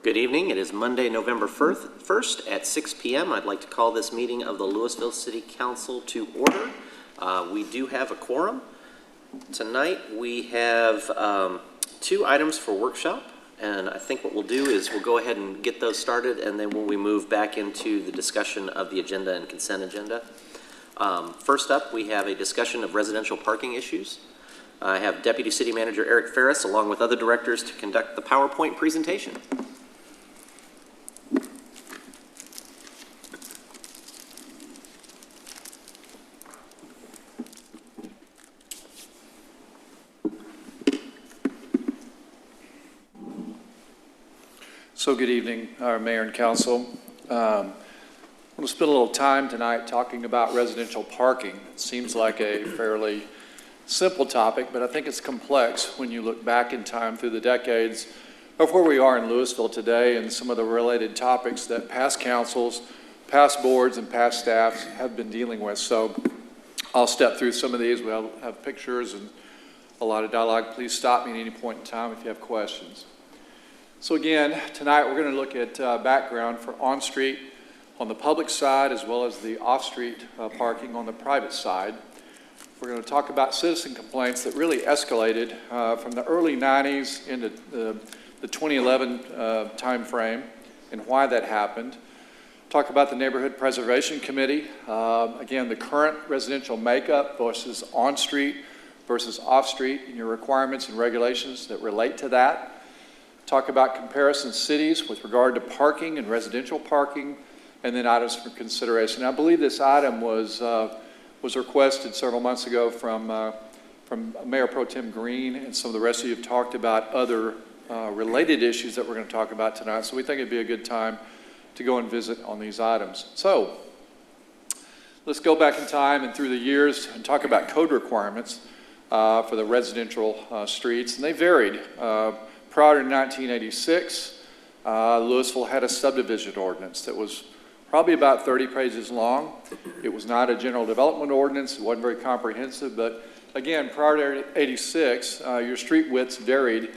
Good evening. It is Monday, November 1st at 6 p.m. I'd like to call this meeting of the Louisville City Council to order. We do have a quorum. Tonight we have two items for workshop, and I think what we'll do is we'll go ahead and get those started, and then when we move back into the discussion of the agenda and consent agenda. First up, we have a discussion of residential parking issues. I have Deputy City Manager Eric Ferris along with other directors to conduct the PowerPoint presentation. So good evening, our Mayor and Council. I'm going to spend a little time tonight talking about residential parking. It seems like a fairly simple topic, but I think it's complex when you look back in time through the decades of where we are in Louisville today and some of the related topics that past councils, past boards, and past staffs have been dealing with. So I'll step through some of these. We'll have pictures and a lot of dialogue. Please stop me at any point in time if you have questions. So again, tonight we're going to look at background for on-street on the public side as well as the off-street parking on the private side. We're going to talk about citizen complaints that really escalated from the early 90s into the 2011 time frame and why that happened. Talk about the Neighborhood Preservation Committee. Again, the current residential makeup versus on-street versus off-street and your requirements and regulations that relate to that. Talk about comparison cities with regard to parking and residential parking, and then items for consideration. I believe this item was requested several months ago from Mayor Pro Tem Green, and some of the rest of you have talked about other related issues that we're going to talk about tonight. So we think it'd be a good time to go and visit on these items. So let's go back in time and through the years and talk about code requirements for the residential streets, and they varied. Prior to 1986, Louisville had a subdivision ordinance that was probably about 30 pages long. It was not a general development ordinance. It wasn't very comprehensive, but again, prior to 86, your street widths varied.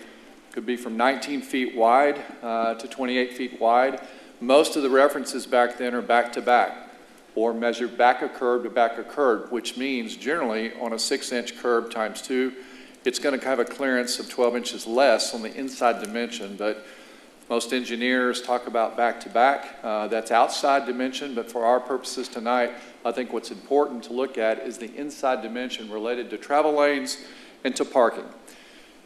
Could be from 19 feet wide to 28 feet wide. Most of the references back then are back to back or measured back a curb to back a curb, which means generally on a 6-inch curb times 2, it's going to have a clearance of 12 inches less on the inside dimension, but most engineers talk about back-to-back. That's outside dimension, but for our purposes tonight, I think what's important to look at is the inside dimension related to travel lanes and to parking.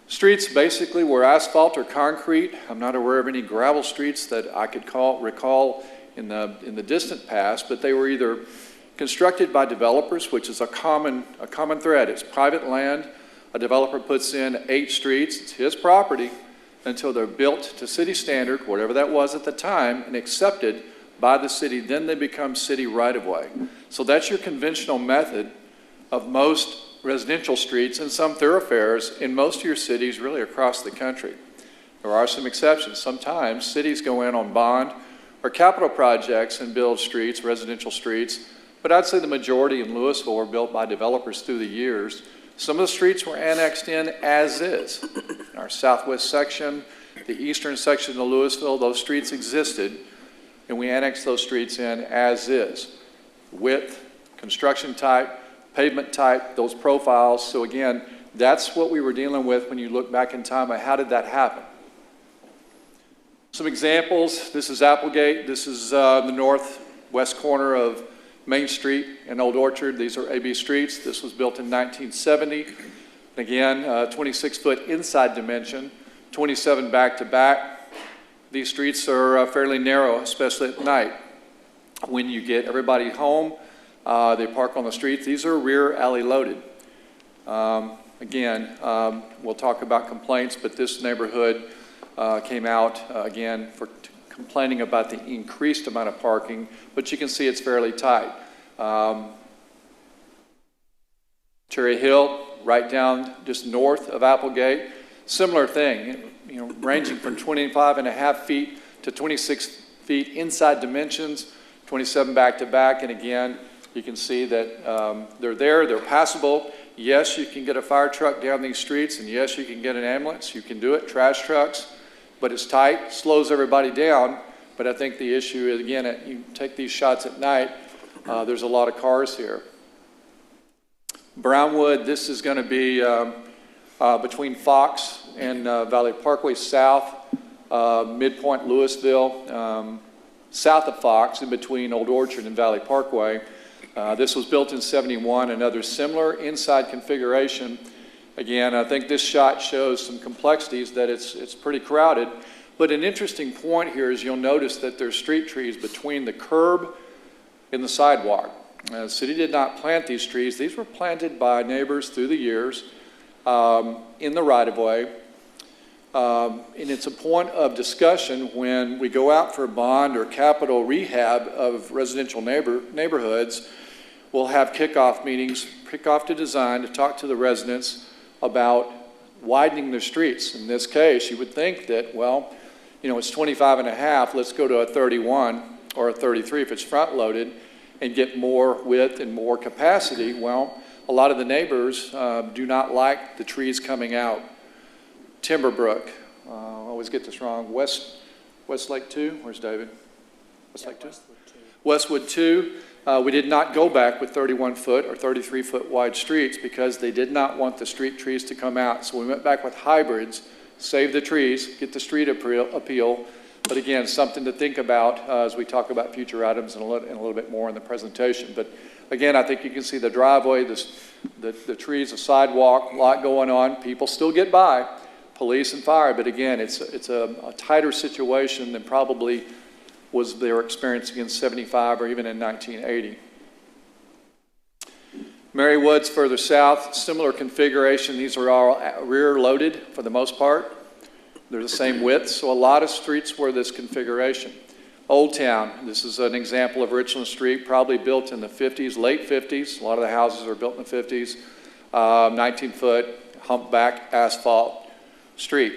Streets basically were asphalt or concrete. I'm not aware of any gravel streets that I could recall in the distant past, but they were either constructed by developers, which is a common thread. It's private land. A developer puts in 8 streets, it's his property, until they're built to city standard, whatever that was at the time, and accepted by the city, then they become city right-of-way. So that's your conventional method of most residential streets and some thoroughfares in most of your cities really across the country. There are some exceptions. Sometimes cities go in on bond or capital projects and build streets, residential streets, but I'd say the majority in Louisville were built by developers through the years. Some of the streets were annexed in as is. In our southwest section, the eastern section of Louisville, those streets existed, and we annexed those streets in as is. Width, construction type, pavement type, those profiles. So again, that's what we were dealing with when you look back in time. How did that happen? Some examples. This is Applegate. This is the northwest corner of Main Street and Old Orchard. These are AB streets. This was built in 1970. Again, 26-foot inside dimension, 27 back-to-back. These streets are fairly narrow, especially at night. When you get everybody home, they park on the streets. These are rear alley loaded. Again, we'll talk about complaints, but this neighborhood came out again for complaining about the increased amount of parking, but you can see it's fairly tight. Cherry Hill, right down just north of Applegate, similar thing, ranging from 25.5 feet to 26 feet inside dimensions, 27 back to back, and again, you can see that they're passable. Yes, you can get a fire truck down these streets, and yes, you can get an ambulance. You can do it, trash trucks. but it's tight, slows everybody down. But I think the issue is, again, you take these shots at night, there's a lot of cars here. Brownwood, this is going to be between Fox and Valley Parkway South, midpoint Louisville, south of Fox, in between Old Orchard and Valley Parkway. This was built in '71, another similar inside configuration. Again, I think this shot shows some complexities, that it's pretty crowded. But an interesting point here is you'll notice that there's street trees between the curb and the sidewalk. The city did not plant these trees. These were planted by neighbors through the years in the right-of-way. And it's a point of discussion when we go out for bond or capital rehab of residential neighborhoods. We'll have kickoff meetings, kickoff to design, to talk to the residents about widening their streets. In this case, you would think that, well, you know, it's 25 and a half, let's go to a 31 or a 33 if it's front-loaded and get more width and more capacity. Well, a lot of the neighbors do not like the trees coming out. Timberbrook, I always get this wrong, Westlake 2, where's David? Westlake 2? Westwood 2. We did not go back with 31-foot or 33-foot wide streets because they did not want the street trees to come out. So we went back with hybrids, save the trees, get the street appeal. But again, something to think about as we talk about future items and a little bit more in the presentation. But again, I think you can see the driveway, the trees, the sidewalk, a lot going on. People still get by, police and fire. But again, it's a tighter situation than probably was their experience in '75 or even in 1980. Marywood's further south, similar configuration. These are all rear loaded for the most part. They're the same width, so a lot of streets were this configuration. Old Town, this is an example of Richland Street, probably built in the 50s, late 50s. A lot of the houses are built in the 50s. 19-foot humpback asphalt street.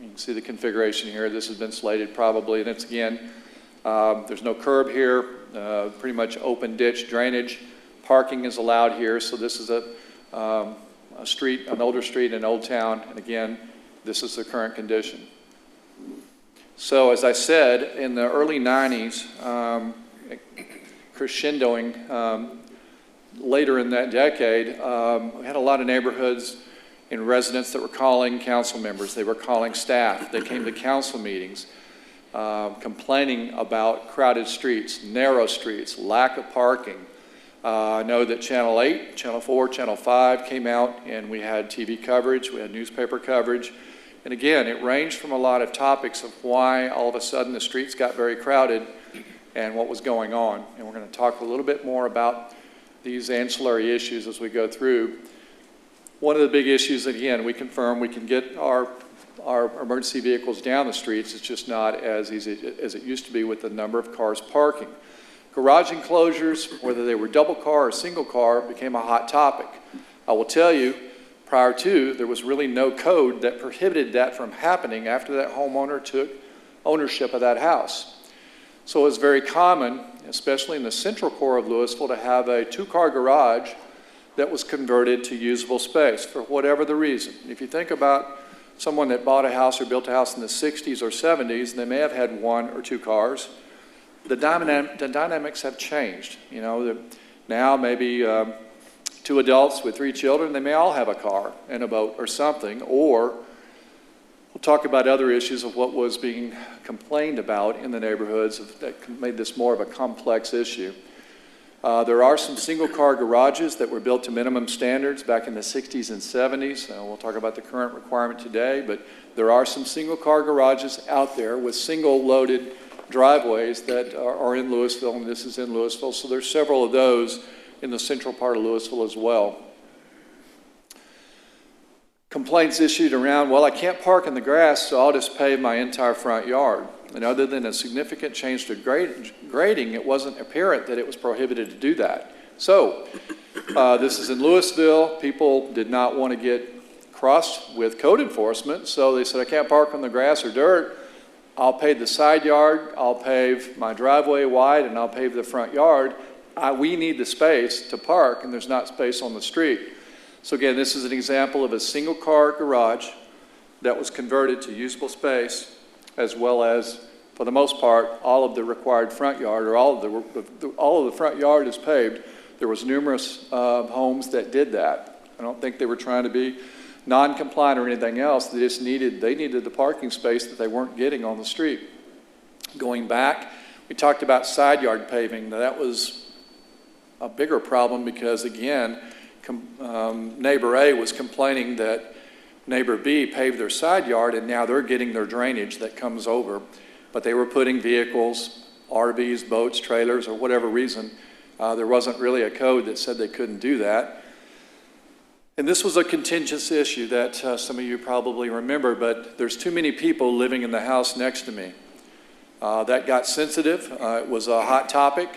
You can see the configuration here. This has been slated probably, and it's again, there's no curb here, pretty much open ditch drainage. Parking is allowed here, so this is a street, an older street in Old Town, and again, this is the current condition. So as I said, in the early 90s, crescendoing later in that decade, we had a lot of neighborhoods and residents that were calling council members. They were calling staff. They came to council meetings complaining about crowded streets, narrow streets, lack of parking. I know that Channel 8, Channel 4, Channel 5 came out and we had TV coverage, we had newspaper coverage. And again, it ranged from a lot of topics of why all of a sudden the streets got very crowded and what was going on. And we're going to talk a little bit more about these ancillary issues as we go through. One of the big issues, again, we confirm we can get our emergency vehicles down the streets. It's just not as easy as it used to be with the number of cars parking. Garage enclosures, whether they were double car or single car, became a hot topic. I will tell you, prior to, there was really no code that prohibited that from happening after that homeowner took ownership of that house. So it was very common, especially in the central core of Louisville, to have a two-car garage that was converted to usable space for whatever the reason. If you think about someone that bought a house or built a house in the 60s or 70s, they may have had one or two cars. The dynamics have changed. You know, now maybe two adults with three children, they may all have a car and a boat or something, or we'll talk about other issues of what was being complained about in the neighborhoods that made this more of a complex issue. There are some single-car garages that were built to minimum standards back in the 60s and 70s. We'll talk about the current requirement today, but there are some single-car garages out there with single-loaded driveways that are in Louisville, and this is in Louisville, so there's several of those in the central part of Louisville as well. Complaints issued around, well, I can't park in the grass, so I'll just pave my entire front yard. And other than a significant change to grading, it wasn't apparent that it was prohibited to do that. So this is in Louisville. People did not want to get crossed with code enforcement, so they said, I can't park on the grass or dirt. I'll pave the side yard, I'll pave my driveway wide, and I'll pave the front yard. We need the space to park, and there's not space on the street. So again, this is an example of a single-car garage that was converted to usable space. as well as, for the most part, all of the required front yard, or all of the front yard is paved. There was numerous homes that did that. I don't think they were trying to be non-compliant or anything else. They just needed the parking space that they weren't getting on the street. Going back, we talked about side yard paving. Now, that was a bigger problem because, again, neighbor A was complaining that neighbor B paved their side yard, and now they're getting their drainage that comes over. But they were putting vehicles, RVs, boats, trailers, or whatever reason. There wasn't really a code that said they couldn't do that. And this was a contentious issue that some of you probably remember, but there's too many people living in the house next to me. That got sensitive. It was a hot topic.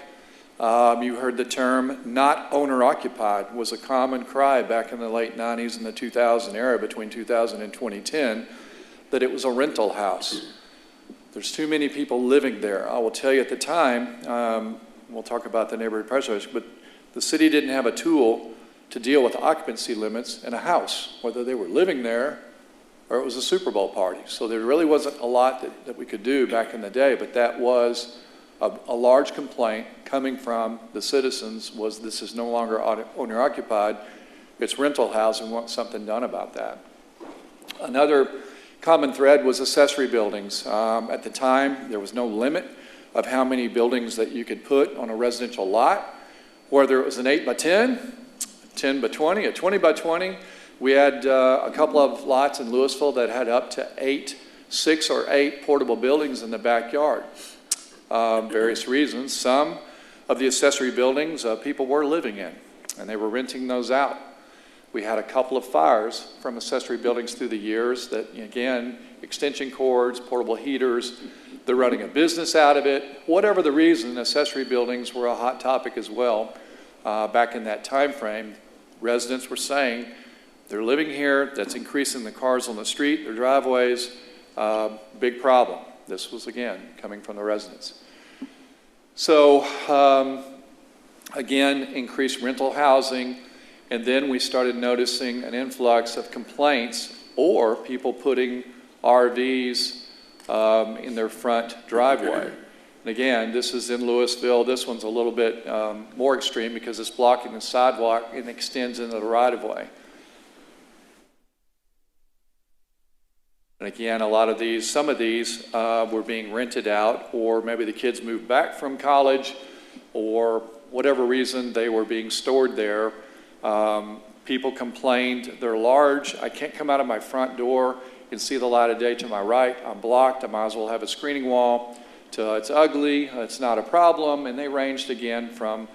You heard the term not owner-occupied was a common cry back in the late 90s and the 2000 era, between 2000 and 2010, that it was a rental house. There's too many people living there. I will tell you at the time, we'll talk about the neighborhood preservation, but the city didn't have a tool to deal with occupancy limits in a house, whether they were living there or it was a Super Bowl party. So there really wasn't a lot that we could do back in the day, but that was a large complaint coming from the citizens was this is no longer owner-occupied, it's rental housing, we want something done about that. Another common thread was accessory buildings. At the time, there was no limit of how many buildings that you could put on a residential lot, whether it was an 8 by 10, 10 by 20, a 20 by 20. We had a couple of lots in Louisville that had up to 6 or 8 portable buildings in the backyard. Various reasons. Some of the accessory buildings people were living in, and they were renting those out. We had a couple of fires from accessory buildings through the years that, again, extension cords, portable heaters, they're running a business out of it. Whatever the reason, accessory buildings were a hot topic as well. Back in that time frame, residents were saying, they're living here, that's increasing the cars on the street, their driveways, big problem. This was, again, coming from the residents. So, again, increased rental housing, and then we started noticing an influx of complaints or people putting RVs in their front driveway. And again, this is in Louisville. This one's a little bit more extreme because it's blocking the sidewalk and extends into the right-of-way. And again, some of these were being rented out, or maybe the kids moved back from college, or whatever reason they were being stored there. People complained, they're large, I can't come out of my front door and see the light of day to my right, I'm blocked, I might as well have a screening wall, to it's ugly, it's not a problem, and they ranged again from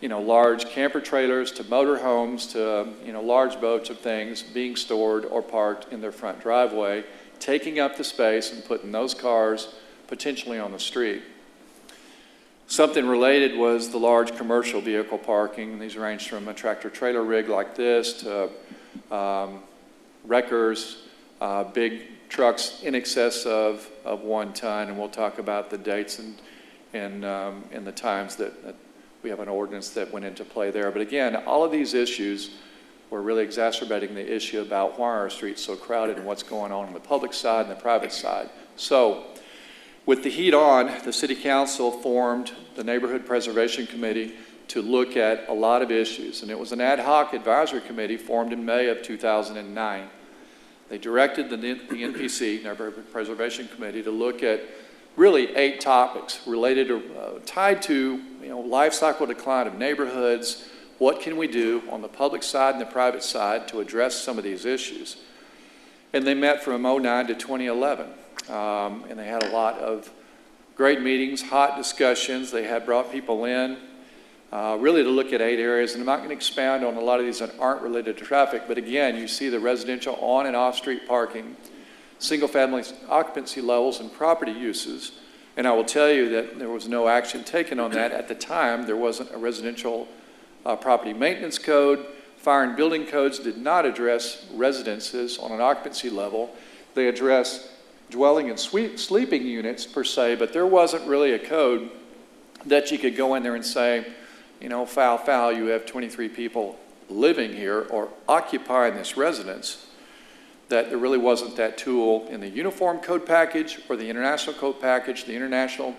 large camper trailers to motor homes to large boats of things being stored or parked in their front driveway, taking up the space and putting those cars potentially on the street. Something related was the large commercial vehicle parking. These ranged from a tractor trailer rig like this to wreckers, big trucks in excess of 1 ton, and we'll talk about the dates and the times that we have an ordinance that went into play there. But again, all of these issues were really exacerbating the issue about why are our streets so crowded and what's going on the public side and the private side. So with the heat on, the City Council formed the Neighborhood Preservation Committee to look at a lot of issues, and it was an ad hoc advisory committee formed in May of 2009. They directed the NPC, Neighborhood Preservation Committee, to look at really 8 topics related to, tied to life cycle decline of neighborhoods. What can we do on the public side and the private side to address some of these issues? And they met from 2009 to 2011, and they had a lot of great meetings, hot discussions. They had brought people in really to look at 8 areas, and I'm not going to expound on a lot of these that aren't related to traffic, but again, you see the residential on and off street parking, single-family occupancy levels, and property uses. And I will tell you that there was no action taken on that at the time. There wasn't a residential property maintenance code. Fire and building codes did not address residences on an occupancy level. They address dwelling and sleeping units per se, but there wasn't really a code that you could go in there and say, foul, you have 23 people living here or occupying this residence. that there really wasn't that tool in the Uniform Code package or the International Code package. The International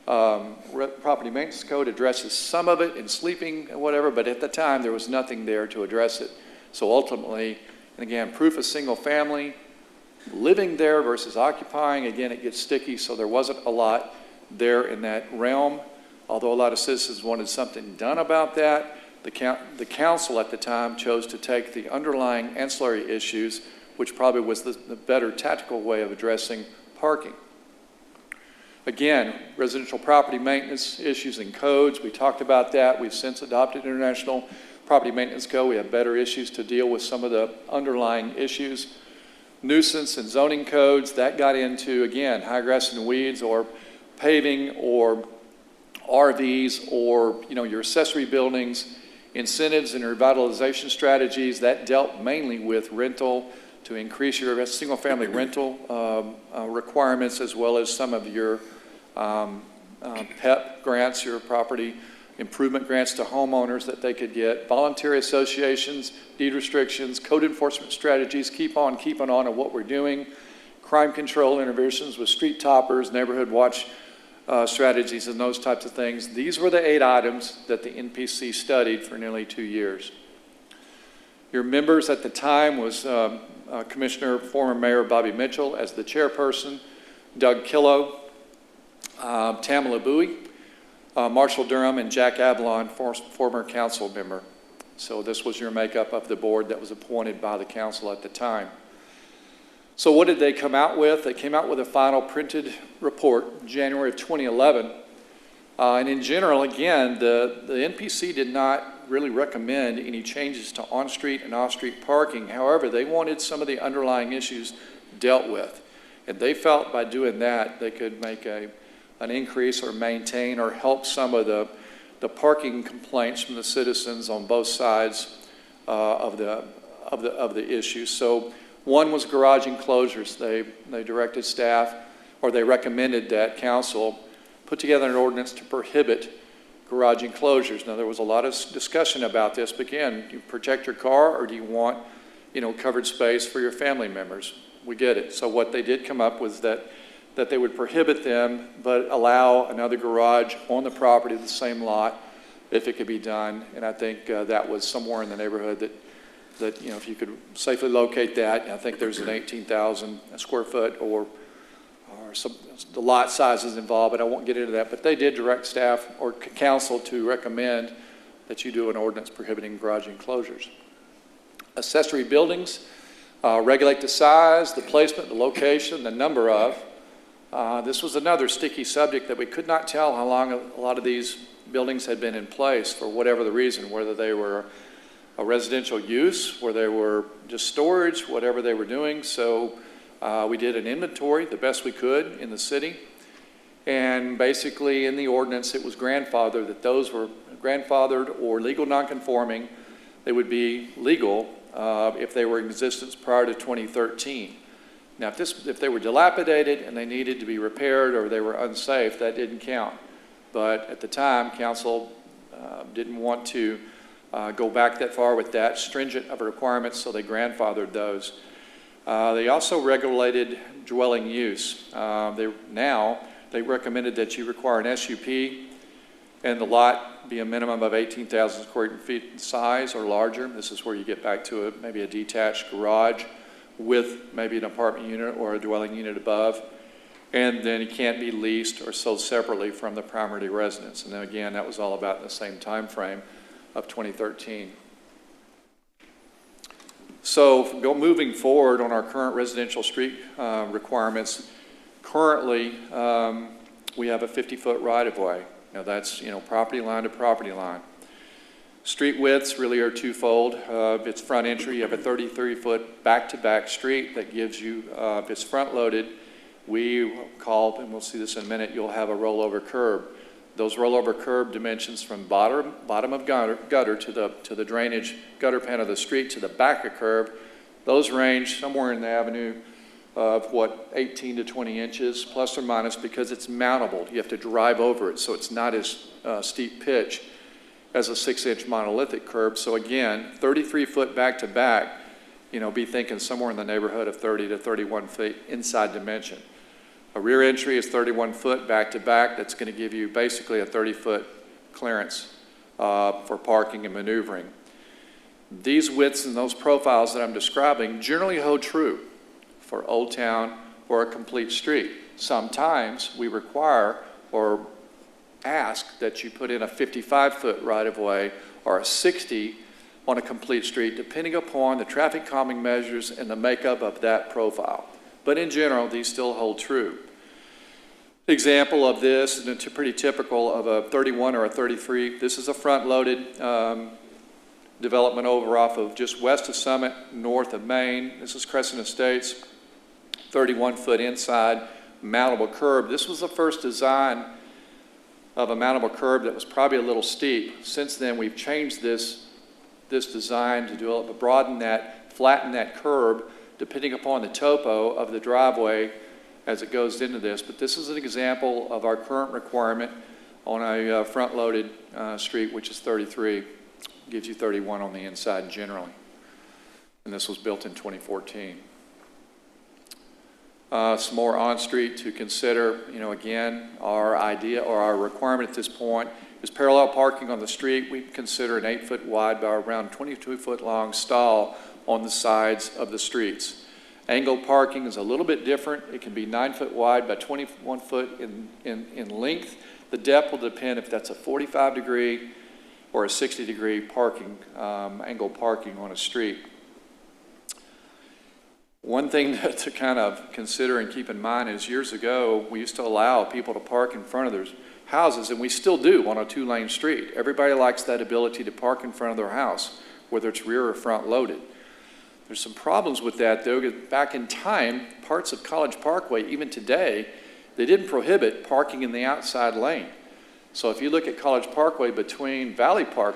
Property Maintenance Code addresses some of it in sleeping and whatever, but at the time there was nothing there to address it. So ultimately, and again, proof of single family, living there versus occupying, again, it gets sticky, so there wasn't a lot there in that realm. Although a lot of citizens wanted something done about that, the council at the time chose to take the underlying ancillary issues, which probably was the better tactical way of addressing parking. Again, residential property maintenance issues and codes, we talked about that. We've since adopted International Property Maintenance Code. We have better issues to deal with some of the underlying issues. Nuisance and zoning codes, that got into, again, high grass and weeds or paving or RVs or, your accessory buildings, incentives and revitalization strategies. That dealt mainly with rental to increase your single-family rental requirements, as well as some of your PEP grants, your property improvement grants to homeowners that they could get, voluntary associations, deed restrictions, code enforcement strategies, keep on keeping on what we're doing, crime control interventions with street toppers, neighborhood watch strategies, and those types of things. These were the 8 items that the NPC studied for nearly 2 years. Your members at the time was former Mayor Bobby Mitchell as the chairperson, Doug Killow, Tamala Bowie, Marshall Durham, and Jack Avalon, former council member. So this was your makeup of the board that was appointed by the council at the time. So what did they come out with? They came out with a final printed report in January of 2011. And in general, again, the NPC did not really recommend any changes to on-street and off-street parking. However, they wanted some of the underlying issues dealt with. And they felt by doing that, they could make an increase or maintain or help some of the parking complaints from the citizens on both sides of the issue. So one was garage enclosures. They directed staff, or they recommended that council put together an ordinance to prohibit garage enclosures. Now, there was a lot of discussion about this, but again, do you protect your car or do you want, covered space for your family members? We get it. So what they did come up was that they would prohibit them, but allow another garage on the property of the same lot if it could be done. And I think that was somewhere in the neighborhood that if you could safely locate that, I think there's an 18,000 square foot or some the lot sizes involved, but I won't get into that. But they did direct staff or council to recommend that you do an ordinance prohibiting garage enclosures. Accessory buildings, regulate the size, the placement, the location, the number of. This was another sticky subject that we could not tell how long a lot of these buildings had been in place for whatever the reason, whether they were a residential use, where they were just storage, whatever they were doing. So we did an inventory the best we could in the city. And basically in the ordinance, it was grandfathered that those were grandfathered or legal nonconforming. They would be legal if they were in existence prior to 2013. Now, if they were dilapidated and they needed to be repaired or they were unsafe, that didn't count. But at the time, council didn't want to go back that far with that stringent of requirements, so they grandfathered those. They also regulated dwelling use. They recommended that you require an SUP and the lot be a minimum of 18,000 square feet in size or larger. This is where you get back to maybe a detached garage with maybe an apartment unit or a dwelling unit above. And then it can't be leased or sold separately from the primary residence. And then again, that was all about in the same time frame of 2013. So moving forward on our current residential street requirements, currently we have a 50-foot right-of-way. Now that's property line to property line. Street widths really are twofold. If it's front entry, you have a 33-foot back-to-back street that gives you, if it's front-loaded, we call, and we'll see this in a minute, you'll have a rollover curb. Those rollover curb dimensions from bottom of gutter to the drainage gutter pan of the street to the back of curb, those range somewhere in the avenue of 18 to 20 inches, plus or minus, because it's mountable. You have to drive over it, so it's not as steep pitch as a 6-inch monolithic curb. So again, 33-foot back-to-back be thinking somewhere in the neighborhood of 30 to 31 feet inside dimension. A rear entry is 31 foot back to back. That's going to give you basically a 30-foot clearance for parking and maneuvering. These widths and those profiles that I'm describing generally hold true for Old Town or a complete street. Sometimes we require or ask that you put in a 55-foot right-of-way or a 60 on a complete street, depending upon the traffic calming measures and the makeup of that profile. But in general, these still hold true. Example of this, and it's pretty typical of a 31 or a 33. This is a front-loaded development over off of just west of Summit, north of Main. This is Crescent Estates, 31-foot inside, mountable curb. This was the first design of a mountable curb that was probably a little steep. Since then, we've changed this design to broaden that, flatten that curb, depending upon the topo of the driveway as it goes into this. But this is an example of our current requirement on a front-loaded street, which is 33. Gives you 31 on the inside generally. And this was built in 2014. Some more on-street to consider. Again, our idea or our requirement at this point is parallel parking on the street. We consider an 8-foot wide by around 22-foot long stall on the sides of the streets. Angled parking is a little bit different. It can be 9-foot wide by 21 foot in length. The depth will depend if that's a 45-degree or a 60-degree parking, angled parking on a street. One thing to kind of consider and keep in mind is years ago, we used to allow people to park in front of their houses, and we still do on a 2-lane street. Everybody likes that ability to park in front of their house, whether it's rear or front loaded. There's some problems with that, though, because back in time, parts of College Parkway, even today, they didn't prohibit parking in the outside lane. So if you look at College Parkway between Valley Park,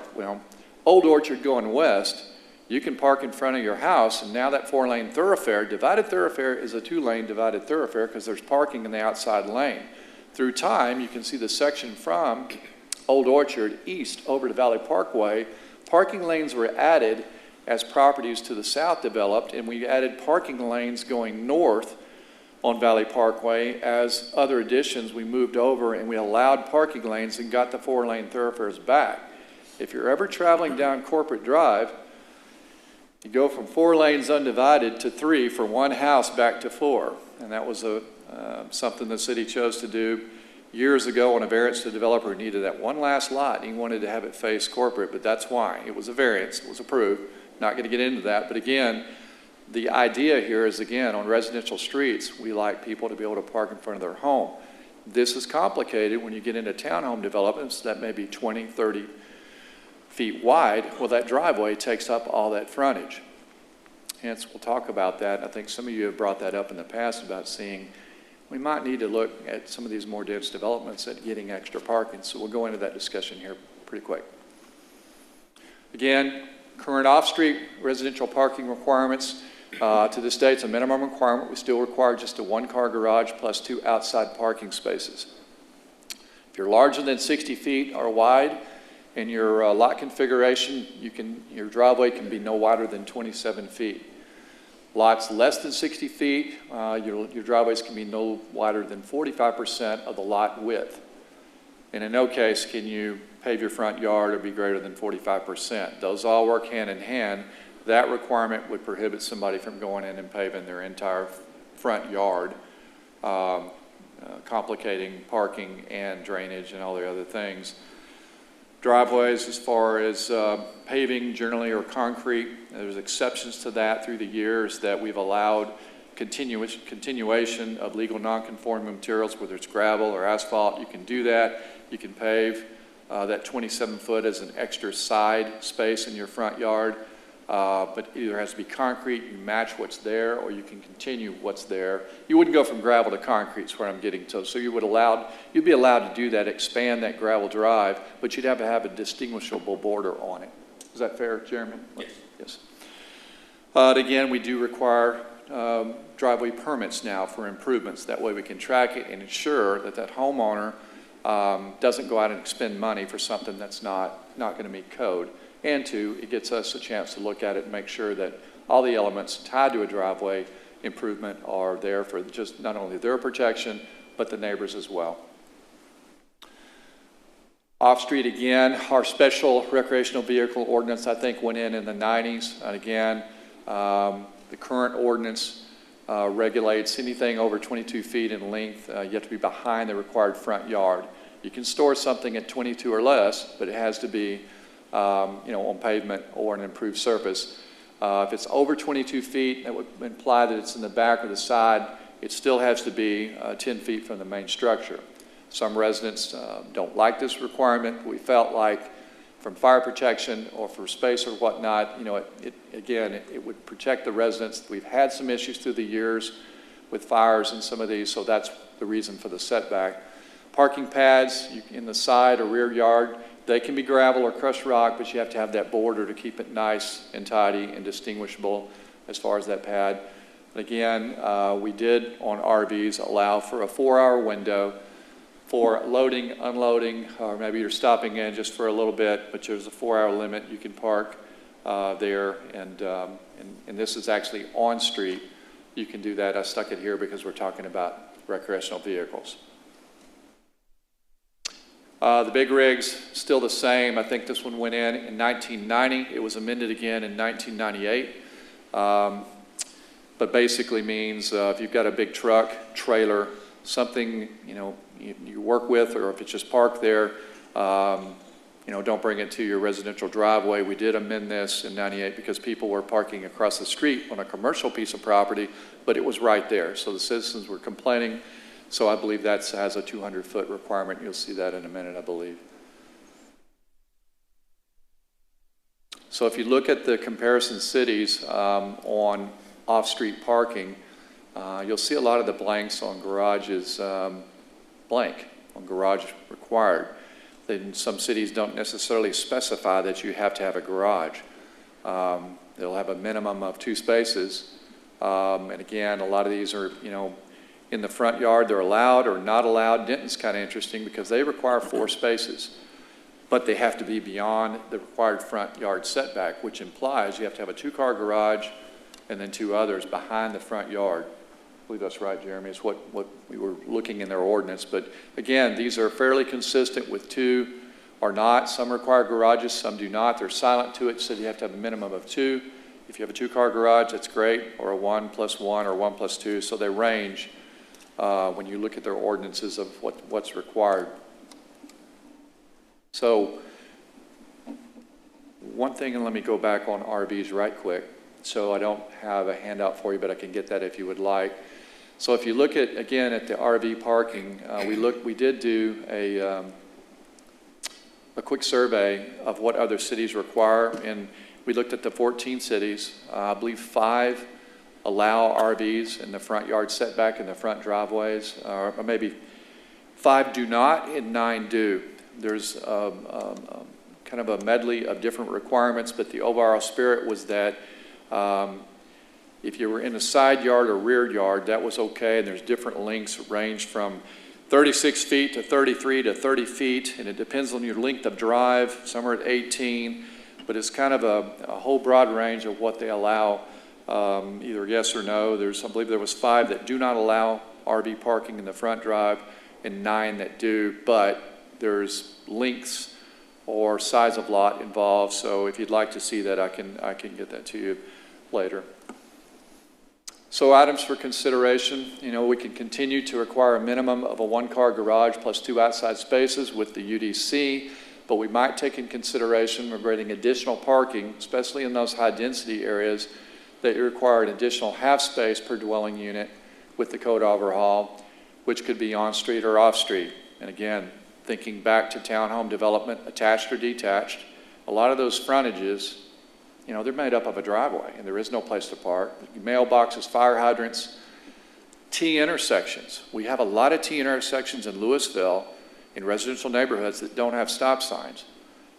Old Orchard going west, you can park in front of your house, and now that 4-lane thoroughfare, divided thoroughfare is a 2-lane divided thoroughfare because there's parking in the outside lane. Through time, you can see the section from Old Orchard east over to Valley Parkway. Parking lanes were added as properties to the south developed, and we added parking lanes going north on Valley Parkway. As other additions, we moved over and we allowed parking lanes and got the 4-lane thoroughfares back. If you're ever traveling down Corporate Drive, you go from 4 lanes undivided to 3 for one house back to 4. And that was something the city chose to do years ago on a variance. The developer needed that one last lot, and he wanted to have it face Corporate, but that's why. It was a variance, it was approved. Not going to get into that, but again, the idea here is, again, on residential streets, we like people to be able to park in front of their home. This is complicated when you get into townhome developments that may be 20, 30 feet wide. Well, that driveway takes up all that frontage. Hence, we'll talk about that. I think some of you have brought that up in the past about seeing we might need to look at some of these more dense developments at getting extra parking. So we'll go into that discussion here pretty quick. Again, current off-street residential parking requirements. To this day, it's a minimum requirement. We still require just a 1-car garage plus 2 outside parking spaces. If you're larger than 60 feet or wide in your lot configuration, your driveway can be no wider than 27 feet. Lots less than 60 feet, your driveways can be no wider than 45% of the lot width. And in no case can you pave your front yard or be greater than 45%. Those all work hand in hand. That requirement would prohibit somebody from going in and paving their entire front yard, complicating parking and drainage and all the other things. Driveways, as far as paving generally or concrete, there's exceptions to that through the years that we've allowed continuation of legal non-conforming materials, whether it's gravel or asphalt. You can do that. You can pave that 27 foot as an extra side space in your front yard. But either has to be concrete, you match what's there, or you can continue what's there. You wouldn't go from gravel to concrete is what I'm getting to. So you'd be allowed to do that, expand that gravel drive, but you'd have to have a distinguishable border on it. Is that fair, Jeremy? Yes. Yes. Again, we do require driveway permits now for improvements. That way we can track it and ensure that that homeowner doesn't go out and expend money for something that's not going to meet code. And 2, it gets us a chance to look at it and make sure that all the elements tied to a driveway improvement are there for just not only their protection, but the neighbors as well. Off-street, again, our special recreational vehicle ordinance, I think, went in the 90s. And again, the current ordinance regulates anything over 22 feet in length. You have to be behind the required front yard. You can store something at 22 or less, but it has to be on pavement or an improved surface. If it's over 22 feet, that would imply that it's in the back or the side. It still has to be 10 feet from the main structure. Some residents don't like this requirement. We felt like from fire protection or for space or whatnot, it would protect the residents. We've had some issues through the years with fires in some of these, so that's the reason for the setback. Parking pads in the side or rear yard, they can be gravel or crushed rock, but you have to have that border to keep it nice and tidy and distinguishable as far as that pad. And again, we did on RVs allow for a 4-hour window for loading, unloading, or maybe you're stopping in just for a little bit, but there's a 4-hour limit. You can park there, and this is actually on street. You can do that. I stuck it here because we're talking about recreational vehicles. The big rigs, still the same. I think this one went in 1990. It was amended again in 1998. But basically means if you've got a big truck, trailer, something you work with, or if it's just parked there, don't bring it to your residential driveway. We did amend this in 98 because people were parking across the street on a commercial piece of property, but it was right there. So the citizens were complaining. So I believe that has a 200-foot requirement. You'll see that in a minute, I believe. So if you look at the comparison cities on off-street parking, you'll see a lot of the blanks on garages blank, on garage required. Then some cities don't necessarily specify that you have to have a garage. They'll have a minimum of 2 spaces. And again, a lot of these are, in the front yard, they're allowed or not allowed. Denton's kind of interesting because they require 4 spaces, but they have to be beyond the required front yard setback, which implies you have to have a 2-car garage and then 2 others behind the front yard. I believe that's right, Jeremy. It's what we were looking in their ordinance. But again, these are fairly consistent with 2 or not. Some require garages, some do not. They're silent to it, so you have to have a minimum of 2. If you have a 2-car garage, that's great, or a 1 + 1 or 1 + 2. So they range when you look at their ordinances of what's required. So one thing, and let me go back on RVs right quick. So I don't have a handout for you, but I can get that if you would like. So if you look at, again, at the RV parking, we did do a quick survey of what other cities require, and we looked at the 14 cities. I believe 5 allow RVs in the front yard setback in the front driveways, or maybe 5 do not and 9 do. There's kind of a medley of different requirements, but the overall spirit was that if you were in a side yard or rear yard, that was okay, and there's different lengths range from 36 feet to 33 to 30 feet, and it depends on your length of drive. Some are at 18, but it's kind of a whole broad range of what they allow, either yes or no. I believe there was 5 that do not allow RV parking in the front drive and 9 that do, but there's lengths or size of lot involved. So if you'd like to see that, I can get that to you later. So items for consideration, we can continue to require a minimum of a 1-car garage plus 2 outside spaces with the UDC, but we might take in consideration regarding additional parking, especially in those high density areas, that you require an additional half space per dwelling unit with the code overhaul, which could be on street or off street. And again, thinking back to townhome development, attached or detached, a lot of those frontages, they're made up of a driveway and there is no place to park. Mailboxes, fire hydrants, T intersections. We have a lot of T intersections in Louisville in residential neighborhoods that don't have stop signs.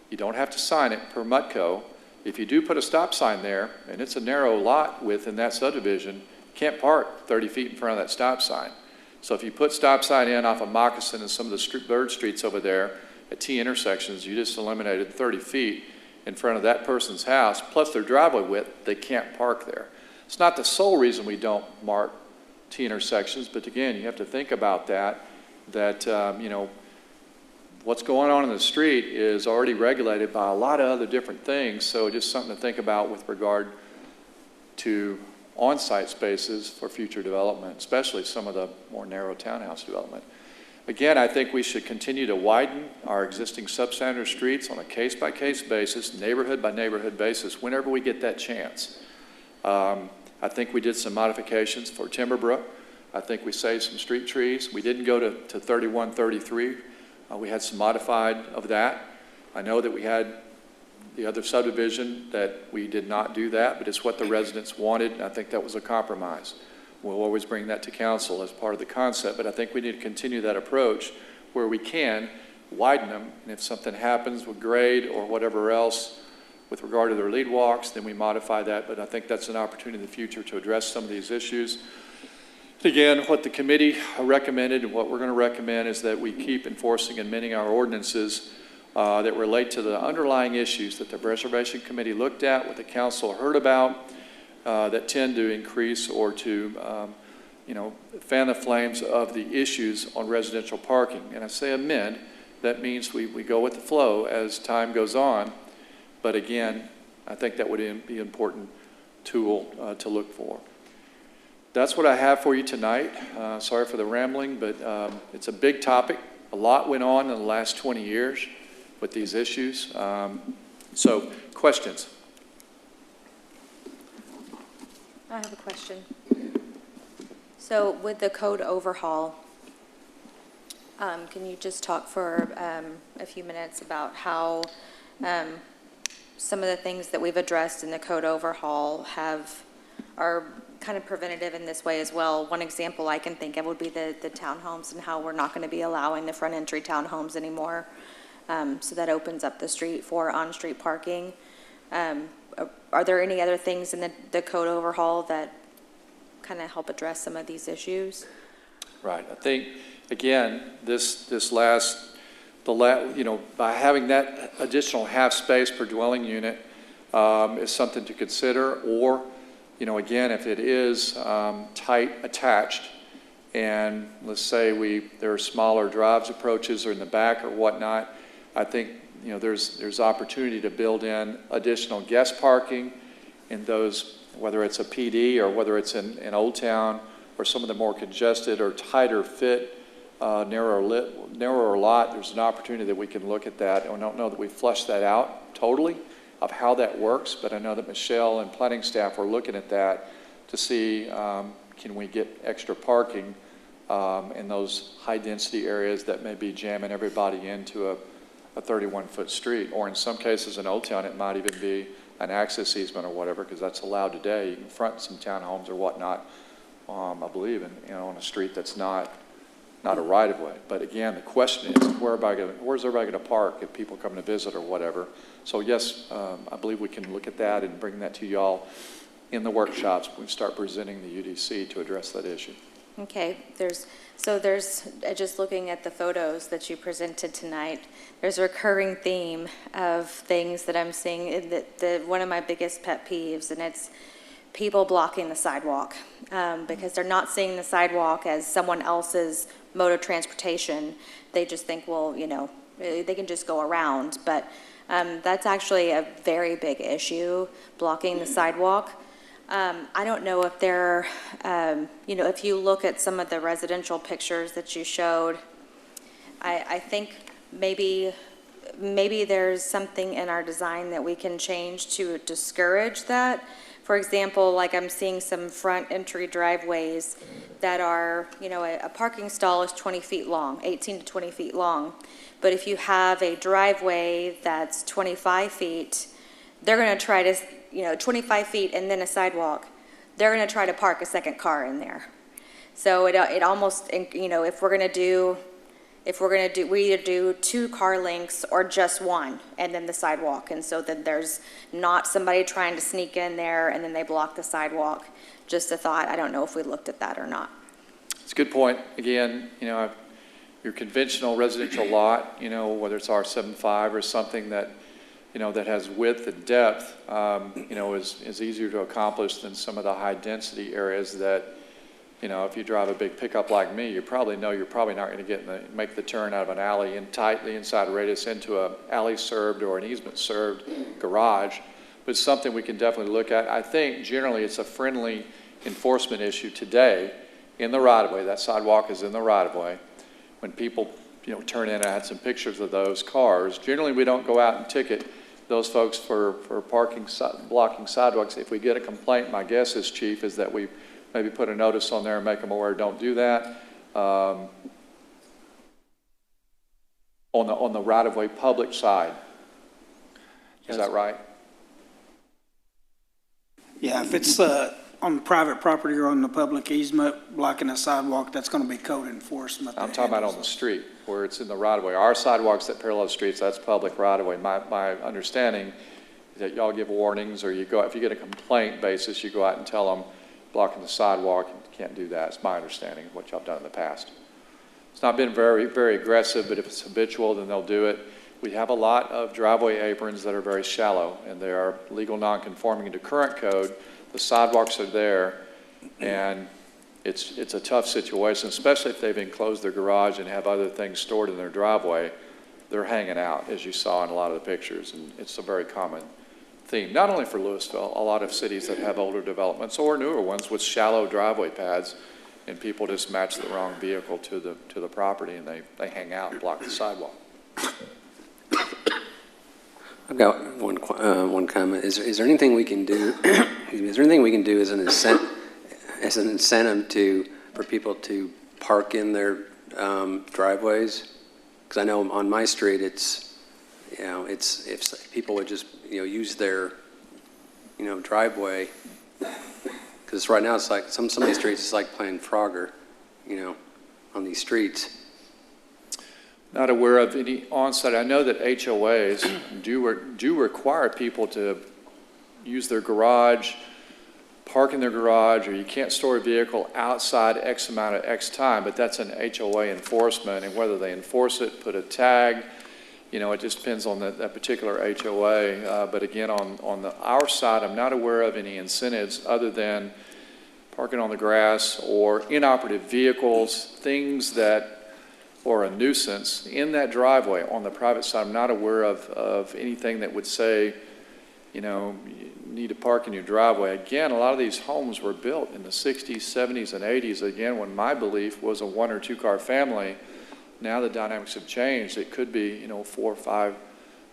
You don't have to sign it per MUTCO. If you do put a stop sign there, and it's a narrow lot within that subdivision, you can't park 30 feet in front of that stop sign. So if you put stop sign in off of Moccasin and some of the bird streets over there at T intersections, you just eliminated 30 feet. in front of that person's house, plus their driveway width, they can't park there. It's not the sole reason we don't mark T intersections, but again, you have to think about that, you know, what's going on in the street is already regulated by a lot of other different things, so just something to think about with regard to on-site spaces for future development, especially some of the more narrow townhouse development. Again, I think we should continue to widen our existing substandard streets on a case-by-case basis, neighborhood-by-neighborhood basis, whenever we get that chance. I think we did some modifications for Timberbrook. I think we saved some street trees. We didn't go to 3133. We had some modified of that. I know that we had the other subdivision that we did not do that, but it's what the residents wanted, and I think that was a compromise. We'll always bring that to council as part of the concept, but I think we need to continue that approach where we can widen them, and if something happens with grade or whatever else with regard to their lead walks, then we modify that, but I think that's an opportunity in the future to address some of these issues. Again, what the committee recommended and what we're going to recommend is that we keep enforcing and amending our ordinances that relate to the underlying issues that the Preservation Committee looked at, what the council heard about, that tend to increase or to, you know, fan the flames of the issues on residential parking. And I say amend, that means we go with the flow as time goes on. But again, I think that would be an important tool to look for. That's what I have for you tonight. Sorry for the rambling, but it's a big topic. A lot went on in the last 20 years with these issues. So, questions? I have a question. So, with the code overhaul, can you just talk for a few minutes about how some of the things that we've addressed in the code overhaul are kind of preventative in this way as well? One example I can think of would be the townhomes and how we're not going to be allowing the front entry townhomes anymore. So that opens up the street for on-street parking. Are there any other things in the code overhaul that kind of help address some of these issues? Right. I think, again, you know, by having that additional half space per dwelling unit is something to consider. Or, you know, again, if it is tight attached, and let's say there are smaller drives approaches or in the back or whatnot, I think, you know, there's opportunity to build in additional guest parking in those, whether it's a PD or whether it's in Old Town or some of the more congested or tighter fit, narrower lot. There's an opportunity that we can look at that. I don't know that we flushed that out totally of how that works, but I know that Michelle and planning staff are looking at that to see can we get extra parking in those high density areas that may be jamming everybody into a 31-foot street, or in some cases in Old Town it might even be an access easement or whatever, because that's allowed today. You can front some townhomes or whatnot, I believe, on a street that's not a right-of-way. But again, the question is, where's everybody going to park if people come to visit or whatever? So yes, I believe we can look at that and bring that to y'all in the workshops when we start presenting the UDC to address that issue. Okay, there's just looking at the photos that you presented tonight, there's a recurring theme of things that I'm seeing. One of my biggest pet peeves, and it's people blocking the sidewalk because they're not seeing the sidewalk as someone else's mode of transportation. They just think, well, you know, they can just go around. But that's actually a very big issue, blocking the sidewalk. I don't know if there, you know, if you look at some of the residential pictures that you showed, I think maybe there's something in our design that we can change to discourage that. For example, like I'm seeing some front entry driveways that are, you know, a parking stall is 20 feet long, 18 to 20 feet long. But if you have a driveway that's 25 feet, they're going to try to, you know, 25 feet and then a sidewalk, they're going to try to park a second car in there. So it almost, you know, if we're going to do, we either do 2 car lengths or just 1 and then the sidewalk. And so then there's not somebody trying to sneak in there and then they block the sidewalk. Just a thought. I don't know if we looked at that or not. It's a good point. Again, you know, your conventional residential lot, you know, whether it's R75 or something that that has width and depth, is easier to accomplish than some of the high density areas that, if you drive a big pickup like me, you probably know you're probably not going to make the turn out of an alley and tightly inside a radius into a alley served or an easement served garage. But it's something we can definitely look at. I think generally it's a friendly enforcement issue today in the right of way. That sidewalk is in the right of way. When people, turn in, I had some pictures of those cars. Generally, we don't go out and ticket those folks for parking, blocking sidewalks. If we get a complaint, my guess is, Chief, is that we maybe put a notice on there and make them aware, don't do that. On the right-of-way public side. Is that right? Yeah, if it's on private property or on the public easement, blocking a sidewalk, that's going to be code enforcement. I'm talking about on the street, where it's in the right-of-way. Our sidewalks that parallel streets, that's public right-of-way. My understanding is that y'all give warnings, or you go, if you get a complaint basis, you go out and tell them, blocking the sidewalk, and you can't do that. It's my understanding of what y'all have done in the past. It's not been very, very aggressive, but if it's habitual, then they'll do it. We have a lot of driveway aprons that are very shallow, and they are legal non-conforming to current code. The sidewalks are there, and it's a tough situation, especially if they've enclosed their garage and have other things stored in their driveway. They're hanging out, as you saw in a lot of the pictures, and it's a very common theme, not only for Louisville, a lot of cities that have older developments or newer ones with shallow driveway pads, and people just match the wrong vehicle to the property, and they hang out and block the sidewalk. I've got one comment. Is there anything we can do? Is there anything we can do as an incentive for people to park in their driveways? Because I know on my street, it's if people would just use their driveway. Because right now it's like some of these streets it's like playing Frogger, on these streets. Not aware of any on-site. I know that HOAs do require people to use their garage, park in their garage, or you can't store a vehicle outside X amount of X time, but that's an HOA enforcement, and whether they enforce it, put a tag, it just depends on that particular HOA. But again, on our side, I'm not aware of any incentives other than parking on the grass or inoperative vehicles, things that or a nuisance in that driveway on the private side. I'm not aware of anything that would say, you need to park in your driveway. Again, a lot of these homes were built in the 60s, 70s, and 80s, again, when my belief was a 1 or 2 car family. Now the dynamics have changed. It could be, 4 or 5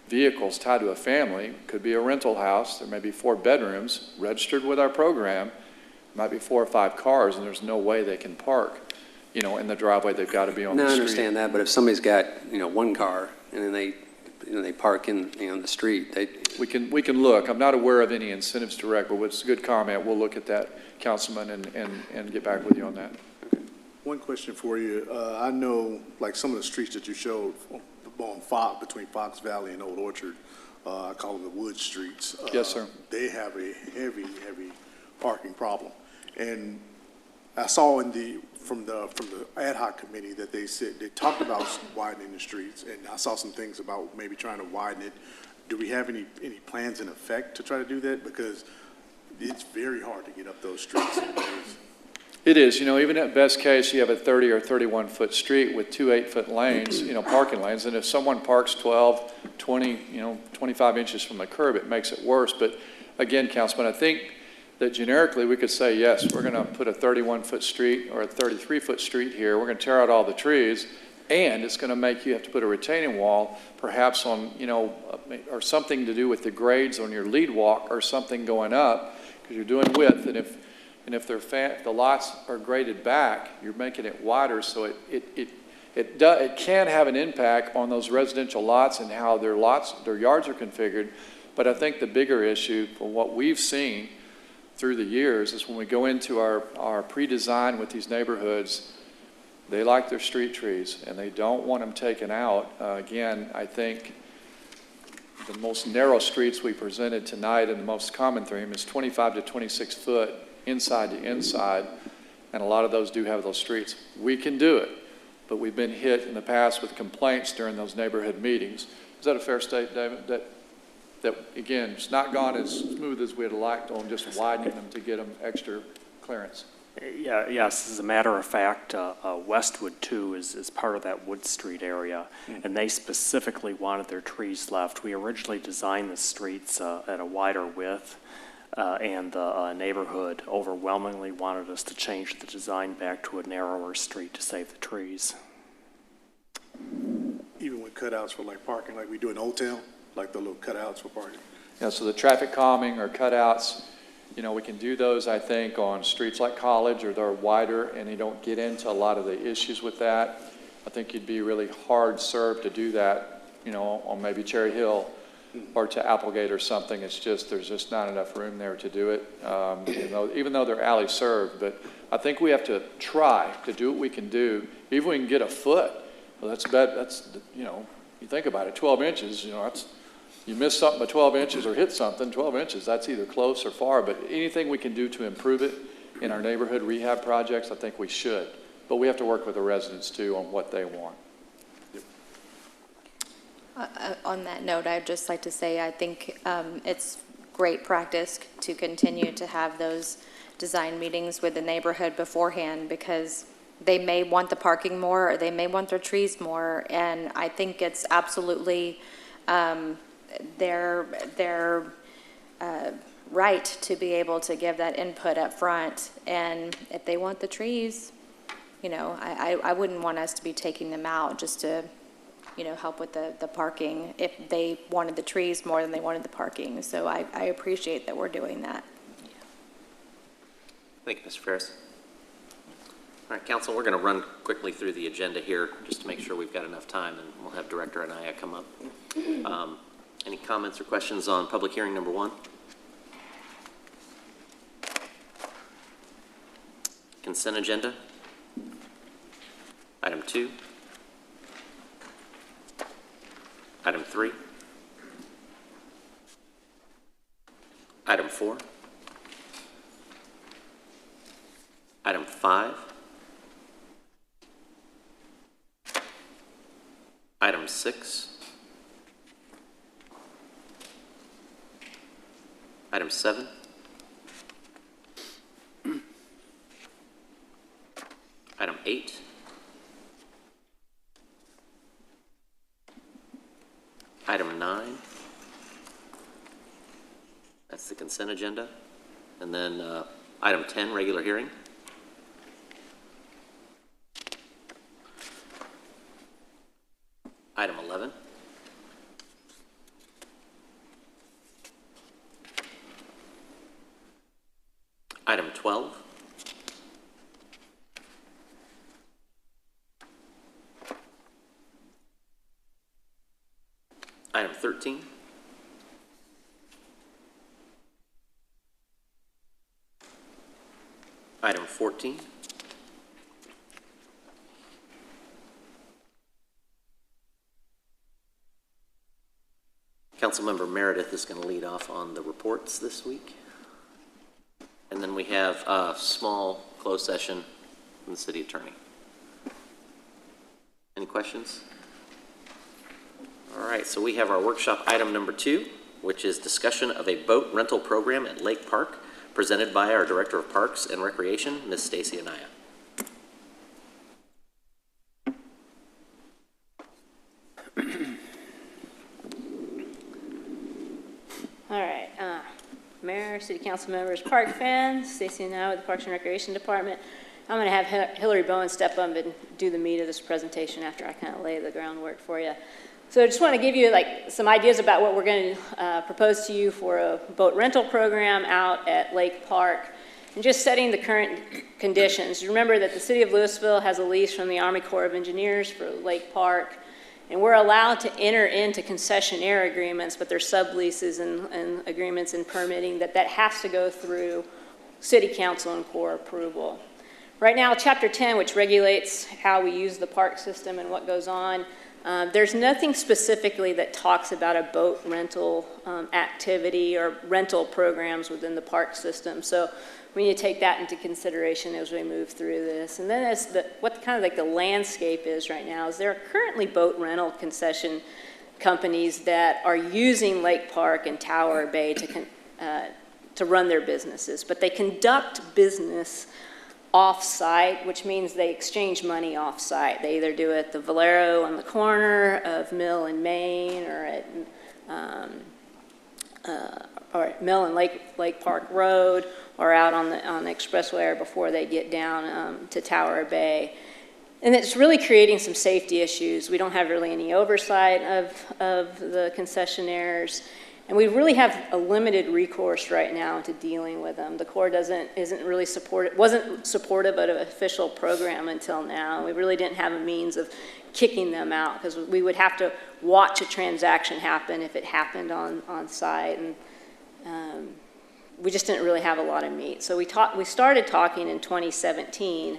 vehicles tied to a family. It could be a rental house. There may be 4 bedrooms registered with our program. It might be 4 or 5 cars, and there's no way they can park in the driveway. They've got to be on the street. No, I understand that, but if somebody's got, 1 car and then they park in, the street, We can look. I'm not aware of any incentives direct, but it's a good comment. We'll look at that, Councilman, and get back with you on that. Okay. One question for you. I know, like some of the streets that you showed between Fox Valley and Old Orchard, I call them the wood streets. Yes, sir. They have a heavy parking problem. And I saw from the ad hoc committee that they talked about widening the streets, and I saw some things about maybe trying to widen it. Do we have any plans in effect to try to do that? Because it's very hard to get up those streets. It is. Even at best case, you have a 30 or 31 foot street with 2 8-foot lanes, parking lanes. And if someone parks 12, 20, 25 inches from the curb, it makes it worse. But again, Councilman, I think that generically we could say, yes, we're going to put a 31-foot street or a 33-foot street here. We're going to tear out all the trees, and it's going to make you have to put a retaining wall, perhaps on, or something to do with the grades on your lead walk or something going up, because you're doing width. And if the lots are graded back, you're making it wider, so it can have an impact on those residential lots and how their yards are configured. But I think the bigger issue from what we've seen through the years is when we go into our pre-design with these neighborhoods, they like their street trees and they don't want them taken out. Again, I think the most narrow streets we presented tonight and the most common theme is 25 to 26 foot inside to inside, and a lot of those do have those streets. We can do it, but we've been hit in the past with complaints during those neighborhood meetings. Is that a fair statement, David? that, again, it's not gone as smooth as we'd liked on just widening them to get them extra clearance. Yeah, yes, as a matter of fact, Westwood too is part of that Wood Street area, and they specifically wanted their trees left. We originally designed the streets at a wider width, and the neighborhood overwhelmingly wanted us to change the design back to a narrower street to save the trees. Even with cutouts for like parking, like we do in Old Town, like the little cutouts for parking. Yeah, so the traffic calming or cutouts, you know, we can do those, I think, on streets like College, or they're wider and you don't get into a lot of the issues with that. I think you'd be really hard served to do that, you know, on maybe Cherry Hill or to Applegate or something. It's just, there's just not enough room there to do it, even though they're alley served. But I think we have to try to do what we can do. Even if we can get a foot, well, that's, you know, you think about it, 12 inches, you know, that's, you miss something by 12 inches or hit something, 12 inches, that's either close or far. But anything we can do to improve it in our neighborhood rehab projects, I think we should. But we have to work with the residents too on what they want. On that note, I'd just like to say I think it's great practice to continue to have those design meetings with the neighborhood beforehand, because they may want the parking more or they may want their trees more, and I think it's absolutely their right to be able to give that input up front. And if they want the trees, you know, I wouldn't want us to be taking them out just to, you know, help with the parking if they wanted the trees more than they wanted the parking. So I appreciate that we're doing that. Thank you, Mr. Ferris. All right, council, we're going to run quickly through the agenda here just to make sure we've got enough time, and we'll have Director Anaya come up. Any comments or questions on public hearing number 1? Consent agenda. Item 2. Item 3. Item 4. Item 5. Item 6. Item 7. Item 8. Item 9. That's the consent agenda. And then item 10, regular hearing. Item 11. Item 12. Item 13. Item 14. Councilmember Meredith is going to lead off on the reports this week. And then we have a small closed session from the city attorney. Any questions? All right, so we have our workshop item number 2, which is discussion of a boat rental program at Lake Park, presented by our Director of Parks and Recreation, Ms. Stacy Anaya. All right, Mayor, City Council members, park fans, Stacy and I with the Parks and Recreation Department. I'm going to have Hillary Bowen step up and do the meat of this presentation after I kind of lay the groundwork for you. So I just want to give you like some ideas about what we're going to propose to you for a boat rental program out at Lake Park, and just setting the current conditions. Remember that the City of Louisville has a lease from the Army Corps of Engineers for Lake Park, and we're allowed to enter into concessionaire agreements, but there's subleases and agreements and permitting that has to go through City Council and Corps approval. Right now, Chapter 10, which regulates how we use the park system and what goes on, there's nothing specifically that talks about a boat rental activity or rental programs within the park system. So we need to take that into consideration as we move through this. And then as what kind of like the landscape is right now is there are currently boat rental concession companies that are using Lake Park and Tower Bay to run their businesses, but they conduct business off-site, which means they exchange money off-site. They either do it at the Valero on the corner of Mill and Main, or at Mill and Lake Park Road, or out on the expressway, or before they get down to Tower Bay. And it's really creating some safety issues. We don't have really any oversight of the concessionaires, and we really have a limited recourse right now into dealing with them. The Corps wasn't supportive of an official program until now. We really didn't have a means of kicking them out, because we would have to watch a transaction happen if it happened on site, and we just didn't really have a lot of meat. So we started talking in 2017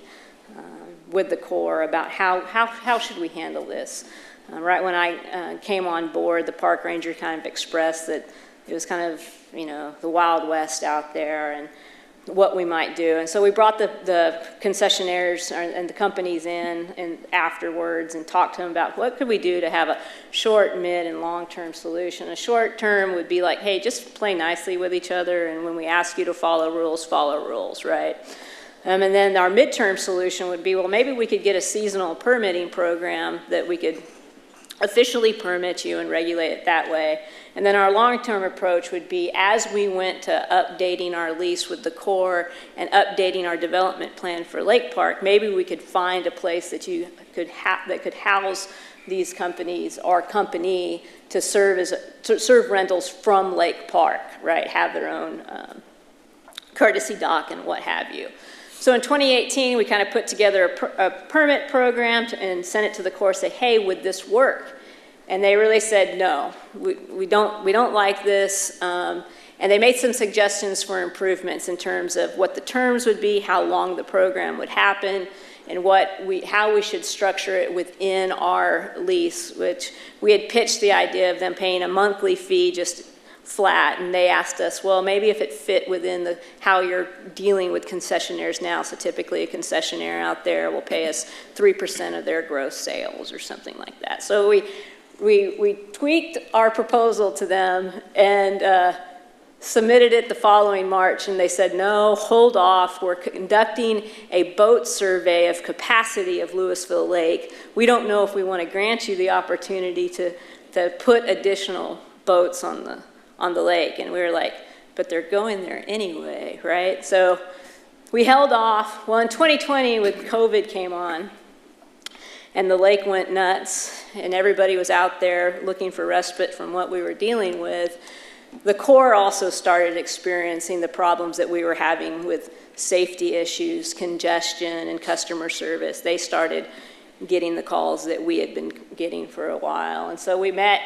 with the Corps about how should we handle this. Right when I came on board, the park ranger kind of expressed that it was kind of, the Wild West out there, and what we might do. And so we brought the concessionaires and the companies in and afterwards and talked to them about what could we do to have a short, mid, and long-term solution. A short term would be like, hey, just play nicely with each other, and when we ask you to follow rules, right? And then our midterm solution would be, well, maybe we could get a seasonal permitting program that we could officially permit you and regulate it that way. And then our long-term approach would be, as we went to updating our lease with the Corps and updating our development plan for Lake Park, maybe we could find a place that that could house these companies, our company, to serve rentals from Lake Park, right? Have their own courtesy dock and what have you. So in 2018, we kind of put together a permit program and sent it to the Corps, say, hey, would this work? And they really said, no, we don't like this. And they made some suggestions for improvements in terms of what the terms would be, how long the program would happen, and how we should structure it within our lease, which we had pitched the idea of them paying a monthly fee just flat, and they asked us, well, maybe if it fit within how you're dealing with concessionaires now. So typically a concessionaire out there will pay us 3% of their gross sales or something like that. So we tweaked our proposal to them and submitted it the following March, and they said, no, hold off. We're conducting a boat survey of capacity of Louisville Lake. We don't know if we want to grant you the opportunity to put additional boats on the lake. And we were like, but they're going there anyway, right? So we held off. Well, in 2020, when COVID came on, and the lake went nuts, and everybody was out there looking for respite from what we were dealing with, the Corps also started experiencing the problems that we were having with safety issues, congestion, and customer service. They started getting the calls that we had been getting for a while. And so we met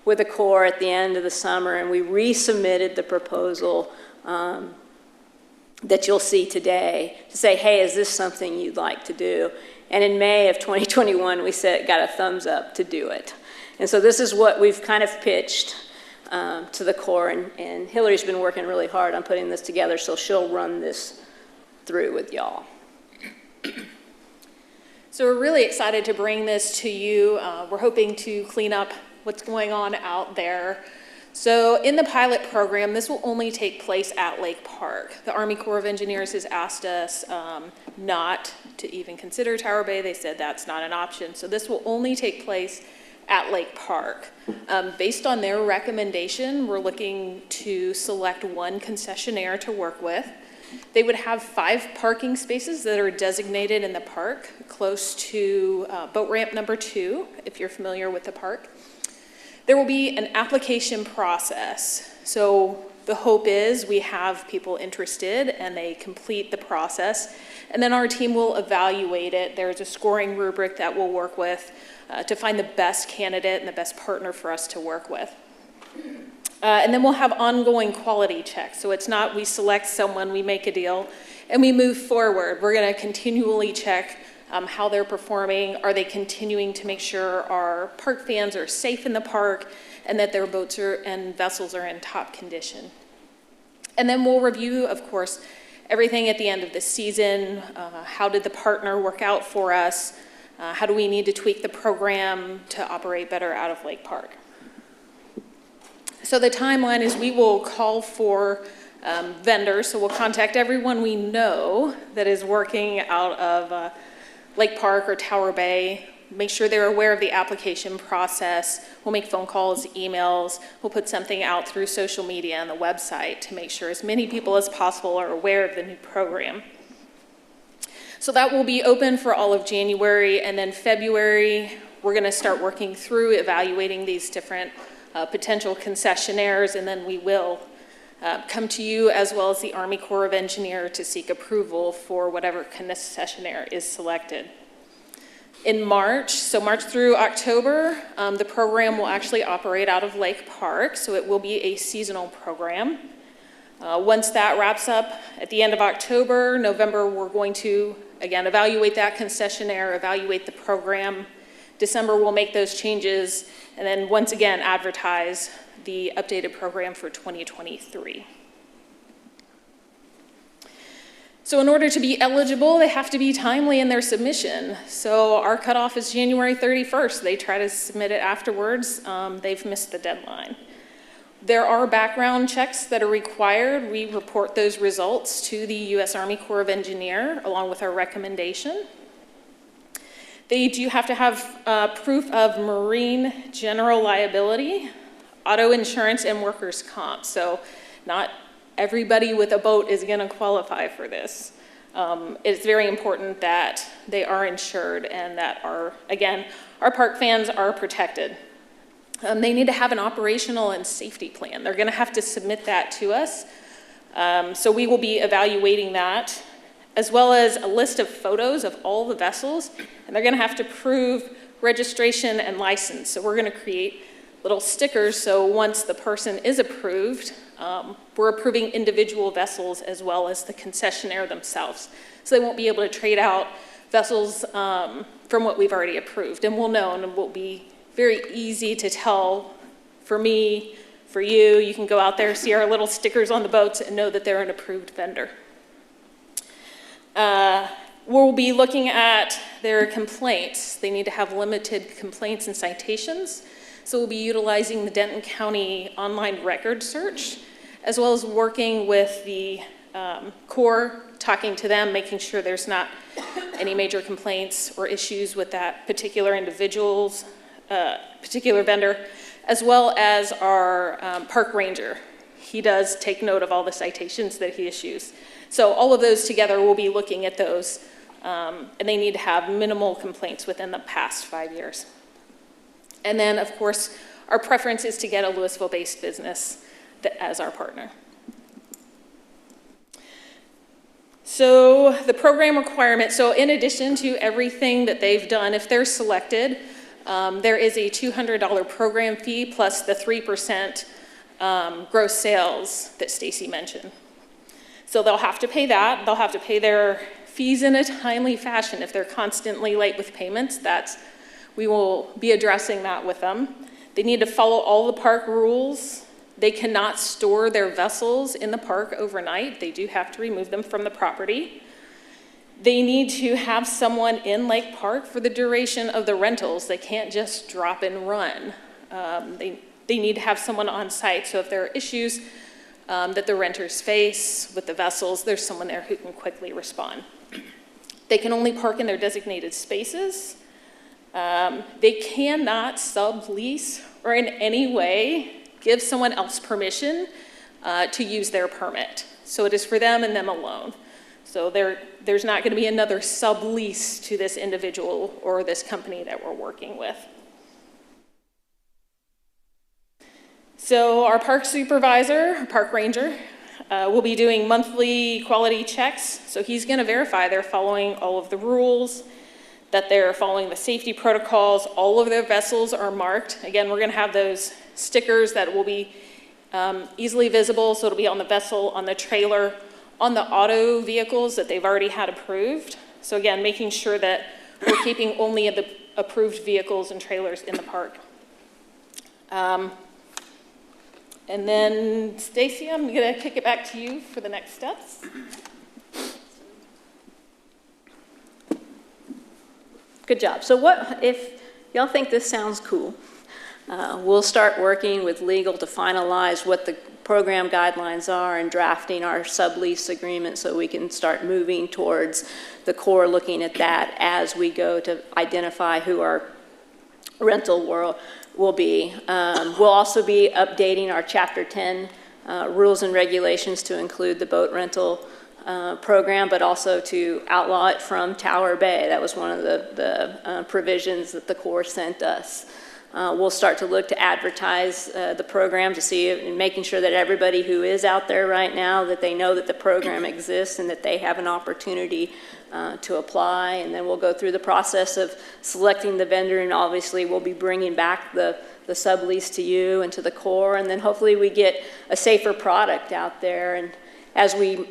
with the Corps at the end of the summer, and we resubmitted the proposal that you'll see today to say, hey, is this something you'd like to do? And in May of 2021, we got a thumbs up to do it. And so this is what we've kind of pitched to the Corps, and Hillary's been working really hard on putting this together, so she'll run this through with y'all. So we're really excited to bring this to you. We're hoping to clean up what's going on out there. So in the pilot program, this will only take place at Lake Park. The Army Corps of Engineers has asked us not to even consider Tower Bay. They said that's not an option. So this will only take place at Lake Park. Based on their recommendation, we're looking to select one concessionaire to work with. They would have 5 parking spaces that are designated in the park, close to boat ramp number 2, if you're familiar with the park. There will be an application process. So the hope is we have people interested and they complete the process, and then our team will evaluate it. There's a scoring rubric that we'll work with to find the best candidate and the best partner for us to work with. And then we'll have ongoing quality checks. So it's not we select someone, we make a deal, and we move forward. We're going to continually check how they're performing. Are they continuing to make sure our park fans are safe in the park and that their boats and vessels are in top condition? And then we'll review, of course, everything at the end of the season. How did the partner work out for us? How do we need to tweak the program to operate better out of Lake Park? So the timeline is we will call for vendors, so we'll contact everyone we know that is working out of Lake Park or Tower Bay, make sure they're aware of the application process. We'll make phone calls, emails, we'll put something out through social media and the website to make sure as many people as possible are aware of the new program. So that will be open for all of January, and then February, we're gonna start working through evaluating these different potential concessionaires, and then we will come to you as well as the Army Corps of Engineers to seek approval for whatever concessionaire is selected. In March, so March through October, the program will actually operate out of Lake Park, so it will be a seasonal program. Once that wraps up at the end of October, November, we're going to, again, evaluate that concessionaire, evaluate the program. December, we'll make those changes, and then once again, advertise the updated program for 2023. So in order to be eligible, they have to be timely in their submission. So our cutoff is January 31st. They try to submit it afterwards. They've missed the deadline. There are background checks that are required. We report those results to the U.S. Army Corps of Engineers along with our recommendation. They do have to have proof of marine general liability, auto insurance, and workers' comp. So not everybody with a boat is going to qualify for this. It's very important that they are insured and that our park fans are protected. They need to have an operational and safety plan. They're going to have to submit that to us. So we will be evaluating that, as well as a list of photos of all the vessels, and they're going to have to prove registration and license. So we're going to create little stickers, so once the person is approved, we're approving individual vessels as well as the concessionaire themselves. So they won't be able to trade out vessels from what we've already approved, and we'll know, and it will be very easy to tell for me, for you. You can go out there, see our little stickers on the boats, and know that they're an approved vendor. We'll be looking at their complaints. They need to have limited complaints and citations. So we'll be utilizing the Denton County online record search, as well as working with the Corps, talking to them, making sure there's not any major complaints or issues with that particular individual's particular vendor, as well as our park ranger. He does take note of all the citations that he issues. So all of those together, we'll be looking at those, and they need to have minimal complaints within the past 5 years. And then, of course, our preference is to get a Louisville-based business as our partner. So the program requirement, so in addition to everything that they've done, if they're selected, there is a $200 program fee plus the 3% gross sales that Stacy mentioned. So they'll have to pay that. They'll have to pay their fees in a timely fashion. If they're constantly late with payments, we will be addressing that with them. They need to follow all the park rules. They cannot store their vessels in the park overnight. They do have to remove them from the property. They need to have someone in Lake Park for the duration of the rentals. They can't just drop and run. They need to have someone on site, so if there are issues that the renters face with the vessels, there's someone there who can quickly respond. They can only park in their designated spaces. They cannot sublease or in any way give someone else permission to use their permit. So it is for them and them alone. So there's not going to be another sublease to this individual or this company that we're working with. So our park supervisor, our park ranger, will be doing monthly quality checks. So he's going to verify they're following all of the rules, that they're following the safety protocols. All of their vessels are marked. Again, we're going to have those stickers that will be easily visible. So it'll be on the vessel, on the trailer, on the auto vehicles that they've already had approved. So again, making sure that we're keeping only the approved vehicles and trailers in the park. And then, Stacy, I'm going to kick it back to you for the next steps. Good job. So what, if y'all think this sounds cool, we'll start working with legal to finalize what the program guidelines are and drafting our sublease agreement so we can start moving towards the core, looking at that as we go to identify who our rental world will be. We'll also be updating our Chapter 10 rules and regulations to include the boat rental program, but also to outlaw it from Tower Bay. That was one of the provisions that the Corps sent us. We'll start to look to advertise the program to see, and making sure that everybody who is out there right now, that they know that the program exists and that they have an opportunity to apply. And then we'll go through the process of selecting the vendor, and obviously we'll be bringing back the sublease to you and to the Corps, and then hopefully we get a safer product out there. And as we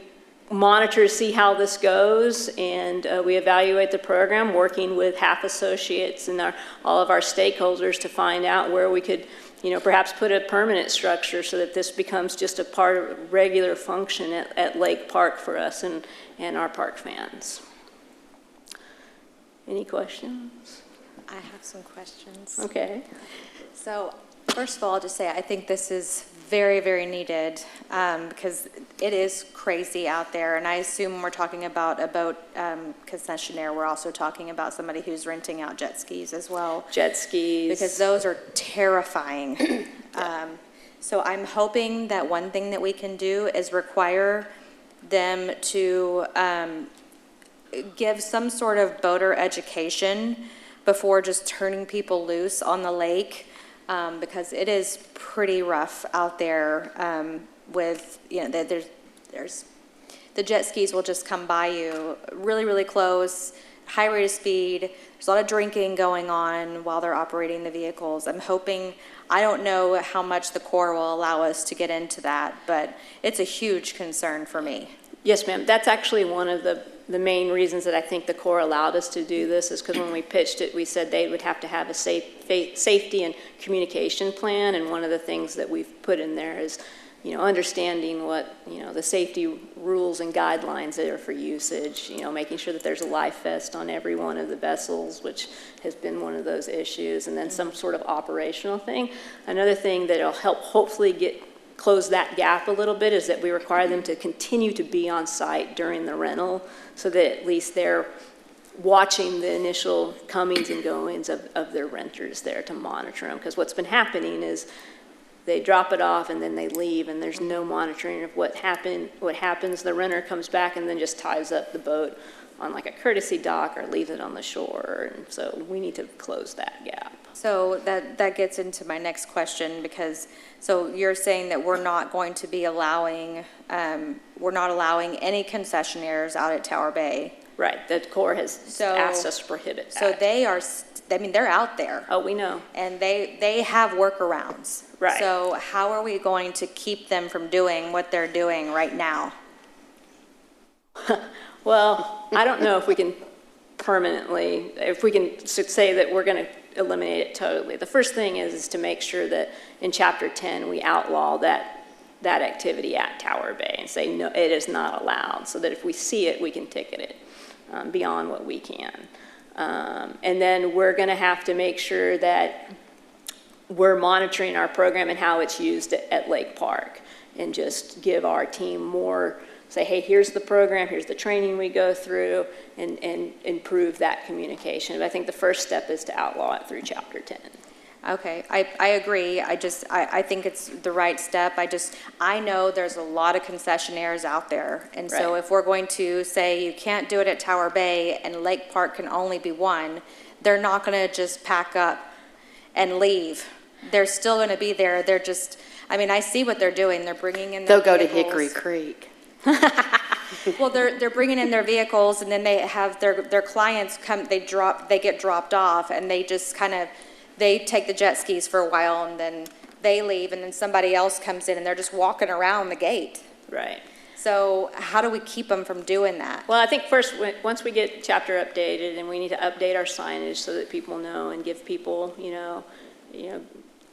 monitor, see how this goes, and we evaluate the program, working with HAF associates and all of our stakeholders to find out where we could, perhaps put a permanent structure so that this becomes just a part of regular function at Lake Park for us and our park fans. Any questions? I have some questions. Okay. So, first of all, I'll just say I think this is very, very needed because it is crazy out there. And I assume when we're talking about a boat concessionaire, we're also talking about somebody who's renting out jet skis as well. Jet skis. Because those are terrifying. So I'm hoping that one thing that we can do is require them to give some sort of boater education before just turning people loose on the lake. Because it is pretty rough out there with, there's the jet skis will just come by you really, really close, high rate of speed. There's a lot of drinking going on while they're operating the vehicles. I'm hoping, I don't know how much the Corps will allow us to get into that, but it's a huge concern for me. Yes, ma'am. That's actually one of the main reasons that I think the Corps allowed us to do this, is because when we pitched it, we said they would have to have a safety and communication plan, and one of the things that we've put in there is, understanding what, the safety rules and guidelines that are for usage, making sure that there's a life vest on every one of the vessels, which has been one of those issues, and then some sort of operational thing. Another thing that will help hopefully close that gap a little bit is that we require them to continue to be on site during the rental, so that at least they're watching the initial comings and goings of their renters there to monitor them. Because what's been happening is they drop it off and then they leave, and there's no monitoring of what happens. The renter comes back and then just ties up the boat on like a courtesy dock or leaves it on the shore. And so we need to close that gap. So that gets into my next question, because so you're saying that we're not going to be allowing, we're not allowing any concessionaires out at Tower Bay. Right, the Corps has asked us to prohibit that. So they are, they're out there. Oh, we know. And they have workarounds. Right. So how are we going to keep them from doing what they're doing right now? Well, I don't know if we can permanently, if we can say that we're going to eliminate it totally. The first thing is to make sure that in Chapter 10 we outlaw that activity at Tower Bay and say no, it is not allowed, so that if we see it, we can ticket it beyond what we can. And then we're going to have to make sure that we're monitoring our program and how it's used at Lake Park, and just give our team more, say, hey, here's the program, here's the training we go through, and improve that communication. But I think the first step is to outlaw it through Chapter 10. Okay, I agree. I think it's the right step. I know there's a lot of concessionaires out there. And so Right. if we're going to say you can't do it at Tower Bay and Lake Park can only be one, they're not going to just pack up and leave. They're still going to be there. They're just, I see what they're doing. They're bringing in their They'll go to vehicles. Hickory Creek. Well, they're bringing in their vehicles, and then they have their clients come, they get dropped off, and they just they take the jet skis for a while, and then they leave, and then somebody else comes in, and they're just walking around the gate. Right. So how do we keep them from doing that? Well, I think first, once we get Chapter updated, and we need to update our signage so that people know and give people,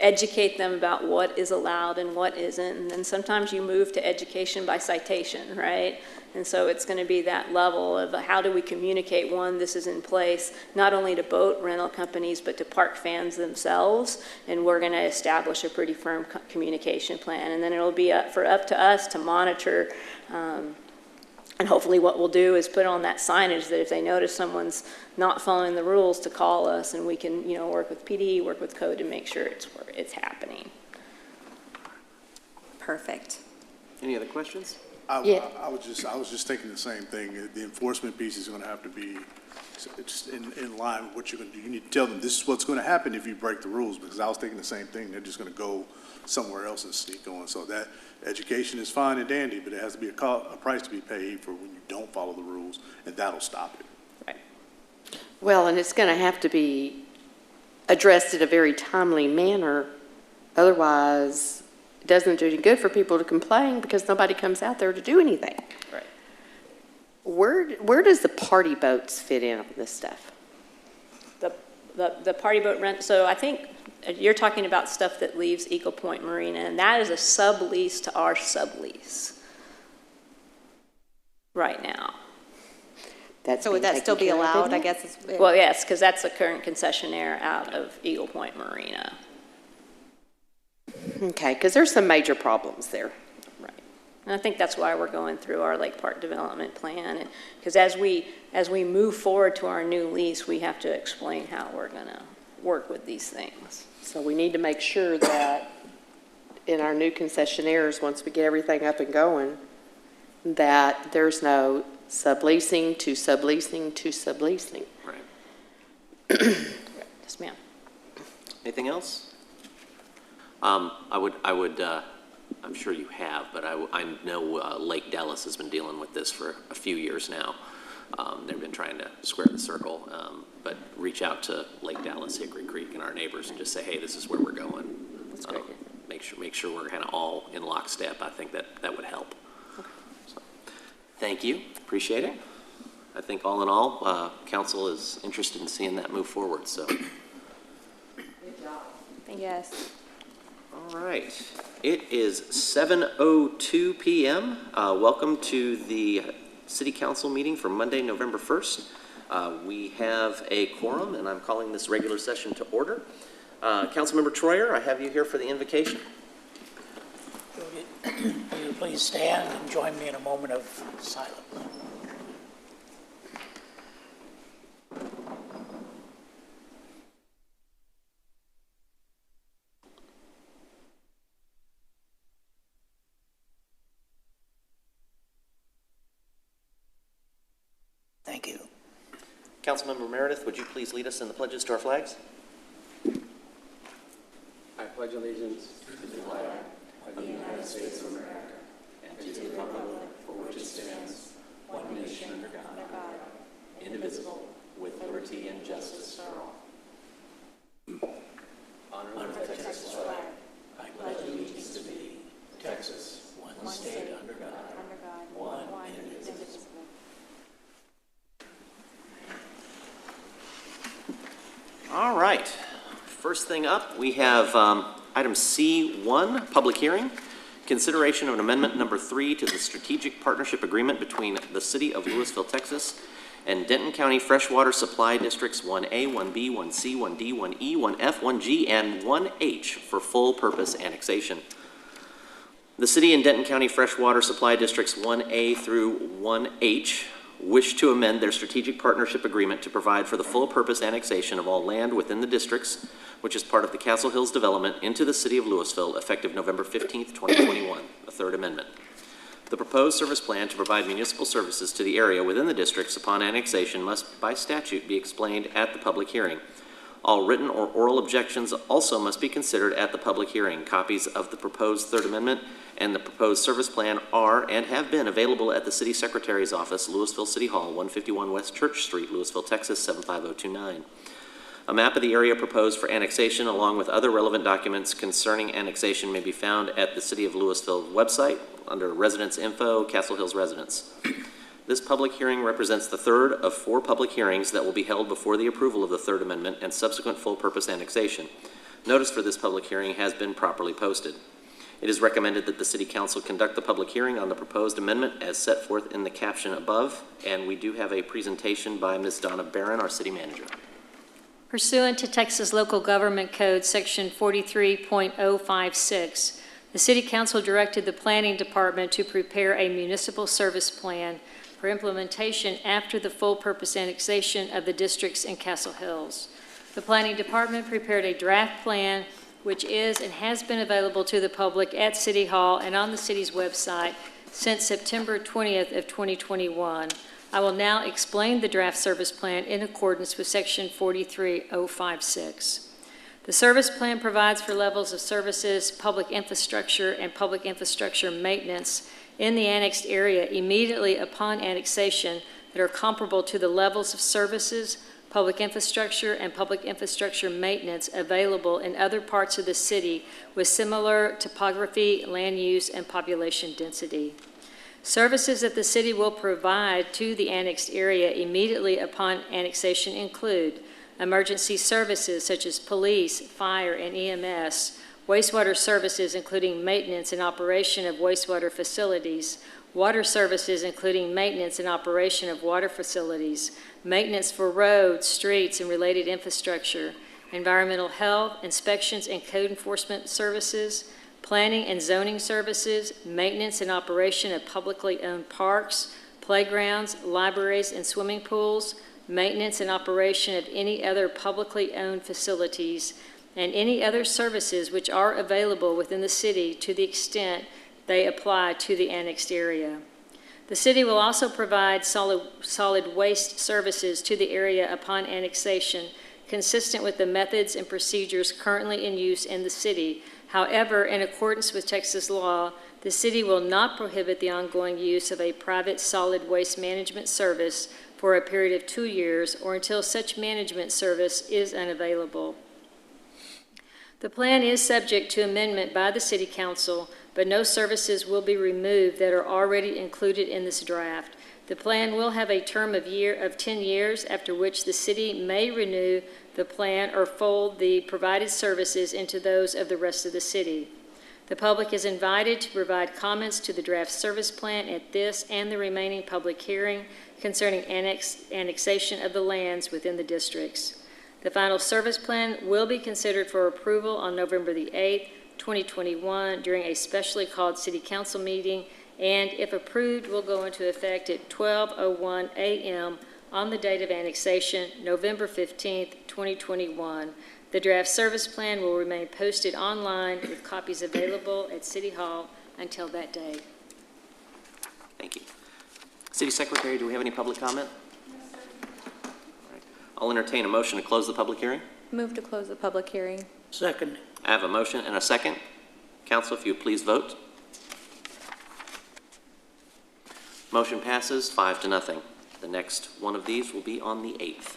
educate them about what is allowed and what isn't. And then sometimes you move to education by citation, right? And so it's going to be that level of how do we communicate, one, this is in place, not only to boat rental companies, but to park fans themselves. And we're going to establish a pretty firm communication plan. And then it'll be up to us to monitor. And hopefully what we'll do is put on that signage that if they notice someone's not following the rules, to call us, and we can, work with PD, work with code to make sure it's happening. Perfect. Any other questions? I was just thinking the same thing. The enforcement piece is going to have to be just in line with what you're going to do. You need to tell them this is what's going to happen if you break the rules, because I was thinking the same thing. They're just going to go somewhere else and sneak on. So that education is fine and dandy, but it has to be a price to be paid for when you don't follow the rules, and that'll stop it. Right. Well, and it's going to have to be addressed in a very timely manner. Otherwise, it doesn't do any good for people to complain because nobody comes out there to do anything. Right. Where does the party boats fit in on this stuff? The party boat rent, so I think you're talking about stuff that leaves Eagle Point Marina, and that is a sublease to our sublease right now. So would that still be allowed, I guess? Well, yes, because that's the current concessionaire out of Eagle Point Marina. Okay, because there's some major problems there. Right. And I think that's why we're going through our Lake Park development plan. Because as we move forward to our new lease, we have to explain how we're going to work with these things. So we need to make sure that in our new concessionaires, once we get everything up and going, that there's no subleasing to subleasing to subleasing. Right. Yes, ma'am. Anything else? I'm sure you have, but I know Lake Dallas has been dealing with this for a few years now. They've been trying to square the circle, but reach out to Lake Dallas, Hickory Creek, and our neighbors and just say, hey, this is where we're going. That's great. Make sure we're kind of all in lockstep. I think that would help. Okay. So, thank you. Appreciate it. I think all in all, council is interested in seeing that move forward. So. Good job. Yes. All right. It is 7:02 p.m. Welcome to the City Council meeting for Monday, November 1st. We have a quorum, and I'm calling this regular session to order. Councilmember Troyer, I have you here for the invocation. Will you please stand and join me in a moment of silence? Thank you. Councilmember Meredith, would you please lead us in the pledges to our flags? I pledge allegiance to the flag of the United States of America and to the republic for which it stands, one nation under God, indivisible, with liberty and justice for all. Honor the Texas flag. I pledge allegiance to thee, Texas, one state under God, one and indivisible. All right. First thing up, we have item C1, public hearing. Consideration of an amendment number 3 to the strategic partnership agreement between the City of Louisville, Texas, and Denton County Freshwater Supply Districts 1A, 1B, 1C, 1D, 1E, 1F, 1G, and 1H for full purpose annexation. The City and Denton County Freshwater Supply Districts 1A through 1H wish to amend their strategic partnership agreement to provide for the full purpose annexation of all land within the districts, which is part of the Castle Hills development, into the City of Louisville effective November 15th, 2021, the third amendment. The proposed service plan to provide municipal services to the area within the districts upon annexation must by statute be explained at the public hearing. All written or oral objections also must be considered at the public hearing. Copies of the proposed third amendment and the proposed service plan are and have been available at the City Secretary's office, Louisville City Hall, 151 West Church Street, Louisville, Texas, 75029. A map of the area proposed for annexation along with other relevant documents concerning annexation may be found at the City of Louisville website under Residence Info, Castle Hills Residence. This public hearing represents the third of 4 public hearings that will be held before the approval of the third amendment and subsequent full purpose annexation. Notice for this public hearing has been properly posted. It is recommended that the City Council conduct the public hearing on the proposed amendment as set forth in the caption above, and we do have a presentation by Ms. Donna Barron, our City Manager. Pursuant to Texas Local Government Code, Section 43.056, the City Council directed the Planning Department to prepare a municipal service plan for implementation after the full-purpose annexation of the districts in Castle Hills. The Planning Department prepared a draft plan which is and has been available to the public at City Hall and on the city's website since September 20th of 2021. I will now explain the draft service plan in accordance with Section 43.056. The service plan provides for levels of services, public infrastructure, and public infrastructure maintenance in the annexed area immediately upon annexation that are comparable to the levels of services, public infrastructure, and public infrastructure maintenance available in other parts of the city with similar topography, land use, and population density. Services that the city will provide to the annexed area immediately upon annexation include emergency services such as police, fire, and EMS, wastewater services including maintenance and operation of wastewater facilities, water services including maintenance and operation of water facilities, maintenance for roads, streets, and related infrastructure, environmental health, inspections and code enforcement services, planning and zoning services, maintenance and operation of publicly owned parks, playgrounds, libraries, and swimming pools, maintenance and operation of any other publicly owned facilities, and any other services which are available within the city to the extent they apply to the annexed area. The city will also provide solid waste services to the area upon annexation, consistent with the methods and procedures currently in use in the city. However, in accordance with Texas law, the city will not prohibit the ongoing use of a private solid waste management service for a period of 2 years or until such management service is unavailable. The plan is subject to amendment by the City Council, but no services will be removed that are already included in this draft. The plan will have a term of 10 years, after which the city may renew the plan or fold the provided services into those of the rest of the city. The public is invited to provide comments to the draft service plan at this and the remaining public hearing concerning annexation of the lands within the districts. The final service plan will be considered for approval on November the 8th, 2021 during a specially called City Council meeting, and if approved, will go into effect at 12:01 a.m. on the date of annexation, November 15th, 2021. The draft service plan will remain posted online with copies available at City Hall until that day. Thank you. City Secretary, do we have any public comment? No, sir. All right. I'll entertain a motion to close the public hearing. Move to close the public hearing. Second. I have a motion and a second. Council, if you would please vote. Motion passes 5-0. The next one of these will be on the 8th.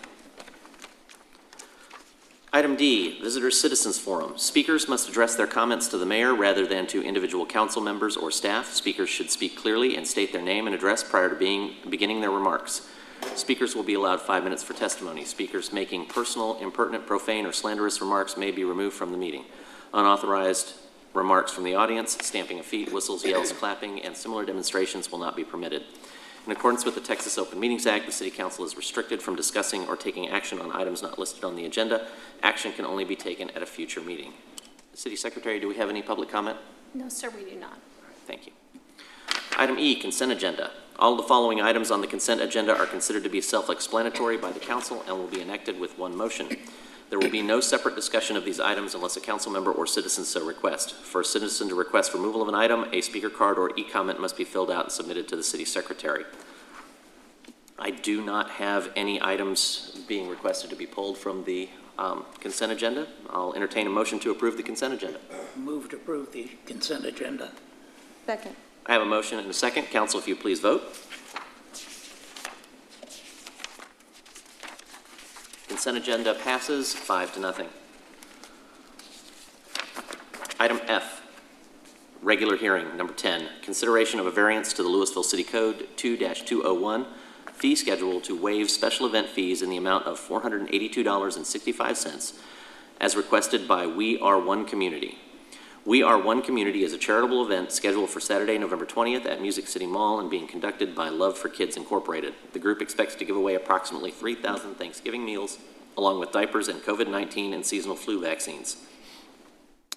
Item D, Visitor Citizens Forum. Speakers must address their comments to the mayor rather than to individual council members or staff. Speakers should speak clearly and state their name and address prior to beginning their remarks. Speakers will be allowed 5 minutes for testimony. Speakers making personal, impertinent, profane, or slanderous remarks may be removed from the meeting. Unauthorized remarks from the audience, stamping of feet, whistles, yells, clapping, and similar demonstrations will not be permitted. In accordance with the Texas Open Meetings Act, the City Council is restricted from discussing or taking action on items not listed on the agenda. Action can only be taken at a future meeting. City Secretary, do we have any public comment? No, sir, we do not. Thank you. Item E, consent agenda. All the following items on the consent agenda are considered to be self-explanatory by the council and will be enacted with one motion. There will be no separate discussion of these items unless a council member or citizen so request. For a citizen to request removal of an item, a speaker card or e-comment must be filled out and submitted to the city secretary. I do not have any items being requested to be pulled from the consent agenda. I'll entertain a motion to approve the consent agenda. Move to approve the consent agenda. Second. I have a motion and a second. Council, if you please vote. Consent agenda passes 5-0. Item F, regular hearing, number 10, consideration of a variance to the Louisville City Code 2-201 fee schedule to waive special event fees in the amount of $482.65 as requested by We Are One Community. We Are One Community is a charitable event scheduled for Saturday, November 20th at Music City Mall and being conducted by Love for Kids Incorporated. The group expects to give away approximately 3,000 Thanksgiving meals, along with diapers and COVID-19 and seasonal flu vaccines.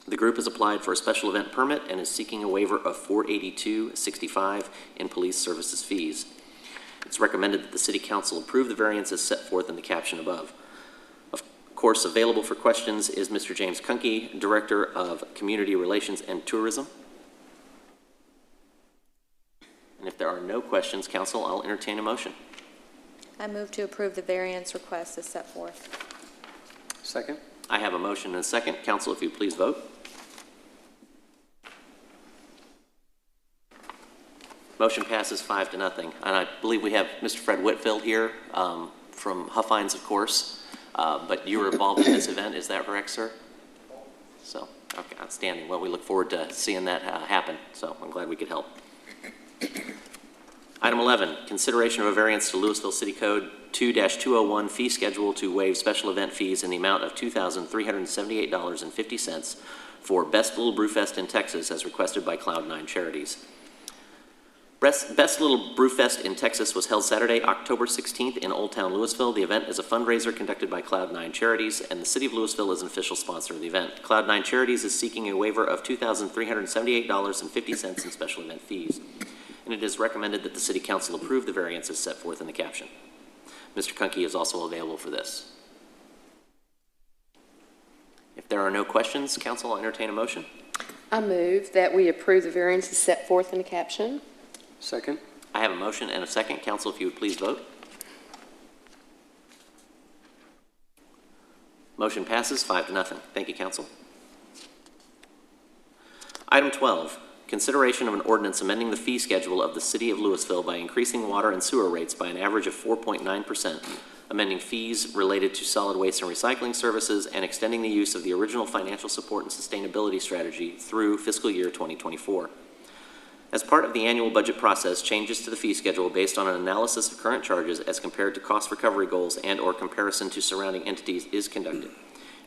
The group has applied for a special event permit and is seeking a waiver of $482.65 in police services fees. It's recommended that the City Council approve the variance as set forth in the caption above. Of course, available for questions is Mr. James Kunke, Director of Community Relations and Tourism. And if there are no questions, Council, I'll entertain a motion. I move to approve the variance request as set forth. Second? I have a motion and a second. Council, if you please vote. Motion passes 5-0. And I believe we have Mr. Fred Whitfield here from Huffines, of course. But you were involved in this event, is that correct, sir? So, okay, outstanding. Well, we look forward to seeing that happen. So I'm glad we could help. Item 11, consideration of a variance to Louisville City Code 2-201 fee schedule to waive special event fees in the amount of $2,378.50 for Best Little Brewfest in Texas as requested by Cloud9 Charities. Best Little Brewfest in Texas was held Saturday, October 16th in Old Town Louisville. The event is a fundraiser conducted by Cloud9 Charities, and the City of Louisville is an official sponsor of the event. Cloud9 Charities is seeking a waiver of $2,378.50 in special event fees, and it is recommended that the City Council approve the variance as set forth in the caption. Mr. Kunke is also available for this. If there are no questions, Council, I'll entertain a motion. I move that we approve the variance as set forth in the caption. Second? I have a motion and a second. Council, if you would please vote. Motion passes 5-0. Thank you, Council. Item 12, consideration of an ordinance amending the fee schedule of the City of Louisville by increasing water and sewer rates by an average of 4.9%, amending fees related to solid waste and recycling services, and extending the use of the original financial support and sustainability strategy through fiscal year 2024. As part of the annual budget process, changes to the fee schedule based on an analysis of current charges as compared to cost recovery goals and/or comparison to surrounding entities is conducted.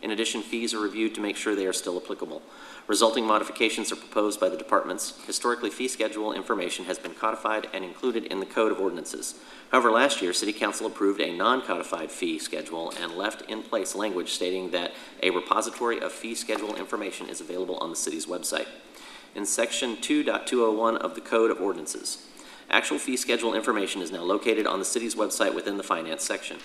In addition, fees are reviewed to make sure they are still applicable. Resulting modifications are proposed by the departments. Historically, fee schedule information has been codified and included in the Code of Ordinances. However, last year, City Council approved a non-codified fee schedule and left in place language stating that a repository of fee schedule information is available on the city's website. In Section 2.201 of the Code of Ordinances, actual fee schedule information is now located on the city's website within the Finance section.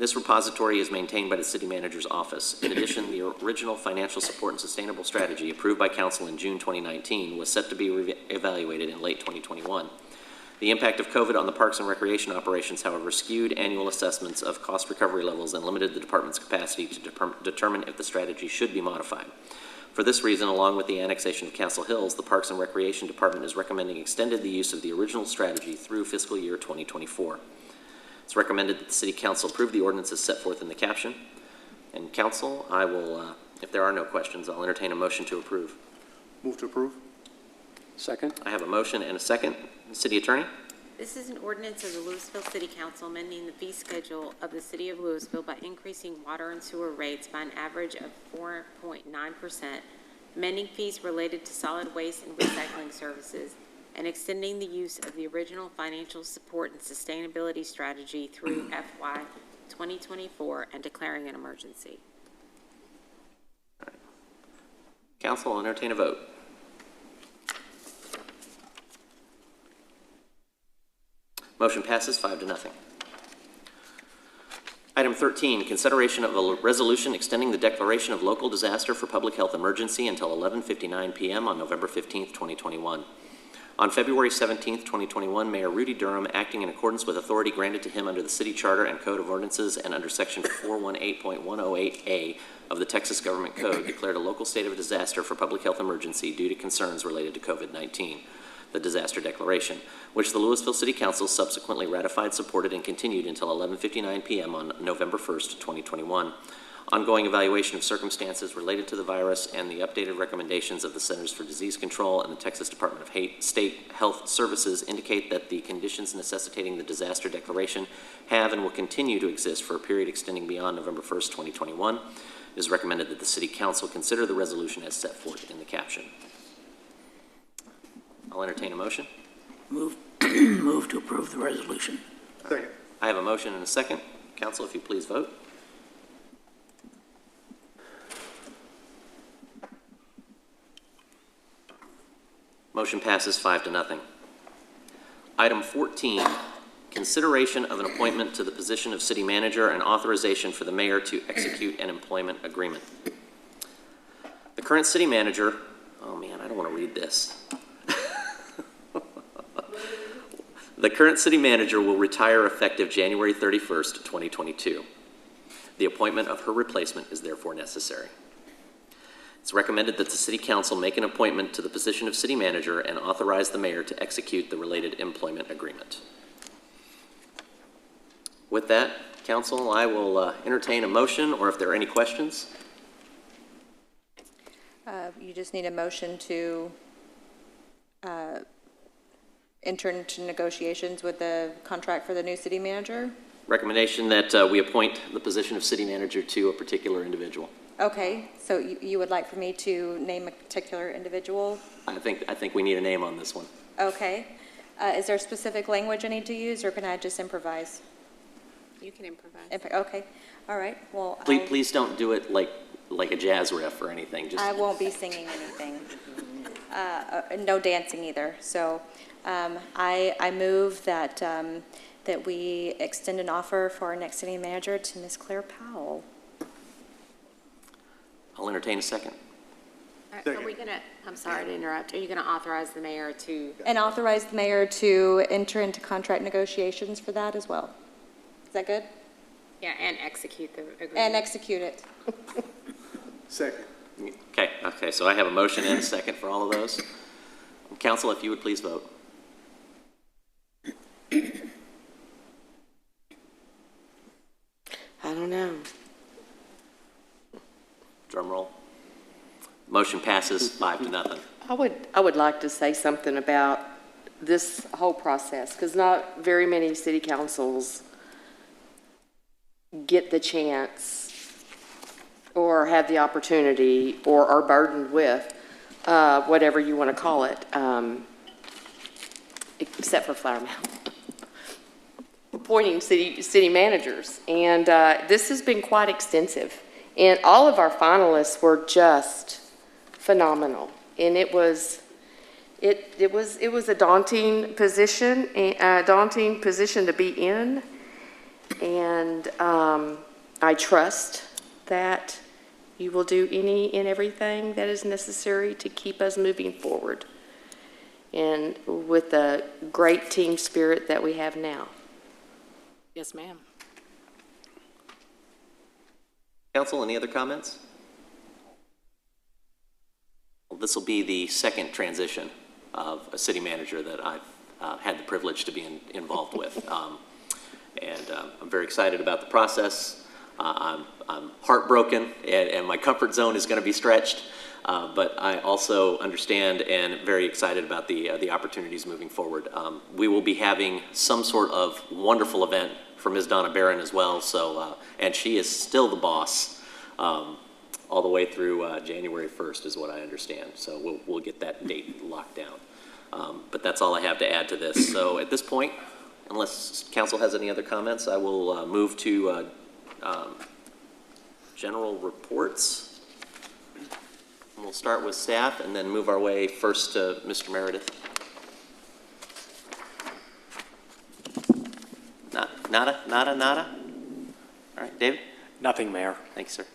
This repository is maintained by the City Manager's Office. In addition, the original Financial Support and Sustainable Strategy approved by Council in June 2019 was set to be evaluated in late 2021. The impact of COVID on the Parks and Recreation operations, however, skewed annual assessments of cost recovery levels and limited the department's capacity to determine if the strategy should be modified. For this reason, along with the annexation of Castle Hills, the Parks and Recreation Department is recommending extended the use of the original strategy through fiscal year 2024. It's recommended that the City Council approve the ordinances set forth in the caption. And Council, I will, if there are no questions, I'll entertain a motion to approve. Move to approve. Second? I have a motion and a second. City Attorney? This is an ordinance of the Louisville City Council amending the fee schedule of the City of Louisville by increasing water and sewer rates by an average of 4.9%, amending fees related to solid waste and recycling services, and extending the use of the original financial support and sustainability strategy through FY 2024 and declaring an emergency. Council, I'll entertain a vote. Motion passes 5-0. Item 13, consideration of a resolution extending the declaration of local disaster for public health emergency until 11:59 p.m. on November 15th, 2021. On February 17th, 2021, Mayor Rudy Durham, acting in accordance with authority granted to him under the City Charter and Code of Ordinances and under Section 418.108A of the Texas Government Code, declared a local state of disaster for public health emergency due to concerns related to COVID-19. The disaster declaration, which the Louisville City Council subsequently ratified, supported, and continued until 11:59 p.m. on November 1st, 2021. Ongoing evaluation of circumstances related to the virus and the updated recommendations of the Centers for Disease Control and the Texas Department of State Health Services indicate that the conditions necessitating the disaster declaration have and will continue to exist for a period extending beyond November 1st, 2021. It is recommended that the City Council consider the resolution as set forth in the caption. I'll entertain a motion. Move to approve the resolution. Second. I have a motion and a second. Council, if you please vote. Motion passes 5-0. Item 14, consideration of an appointment to the position of city manager and authorization for the mayor to execute an employment agreement. The current city manager, oh man, I don't want to read this. The current city manager will retire effective January 31st, 2022. The appointment of her replacement is therefore necessary. It's recommended that the City Council make an appointment to the position of city manager and authorize the mayor to execute the related employment agreement. With that, council, I will entertain a motion, or if there are any questions. You just need a motion to enter into negotiations with the contract for the new city manager. Recommendation that we appoint the position of city manager to a particular individual. Okay, so you would like for me to name a particular individual? I think we need a name on this one. Okay. Is there specific language I need to use, or can I just improvise? You can improvise. Okay, all right, well. Please don't do it like a jazz riff or anything. Just I won't be singing anything. No dancing either. So I move that, that we extend an offer for our next city manager to Ms. Claire Powell. I'll entertain a second. Are we gonna, I'm sorry to interrupt, are you gonna authorize the mayor to? And authorize the mayor to enter into contract negotiations for that as well. Is that good? Yeah, and execute the agreement. And execute it. Second. Okay, so I have a motion and a second for all of those. Council, if you would please vote. I don't know. Drum roll. Motion passes 5-0. I would like to say something about this whole process, because not very many city councils get the chance or have the opportunity or are burdened with, whatever you want to call it, except for Flower Mound, appointing city managers. And this has been quite extensive. And all of our finalists were just phenomenal. And it was a daunting position to be in. And I trust that you will do any and everything that is necessary to keep us moving forward. And with the great team spirit that we have now. Yes, ma'am. Council, any other comments? Well, this will be the second transition of a city manager that I've had the privilege to be involved with. And I'm very excited about the process. I'm heartbroken, and my comfort zone is going to be stretched. But I also understand and very excited about the opportunities moving forward. We will be having some sort of wonderful event for Ms. Donna Barron as well. So, and she is still the boss all the way through January 1st is what I understand. So we'll get that date locked down. But that's all I have to add to this. So at this point, unless council has any other comments, I will move to general reports. And we'll start with staff and then move our way first to Mr. Meredith. Nada? All right, David? Nothing, Mayor. Thanks, sir.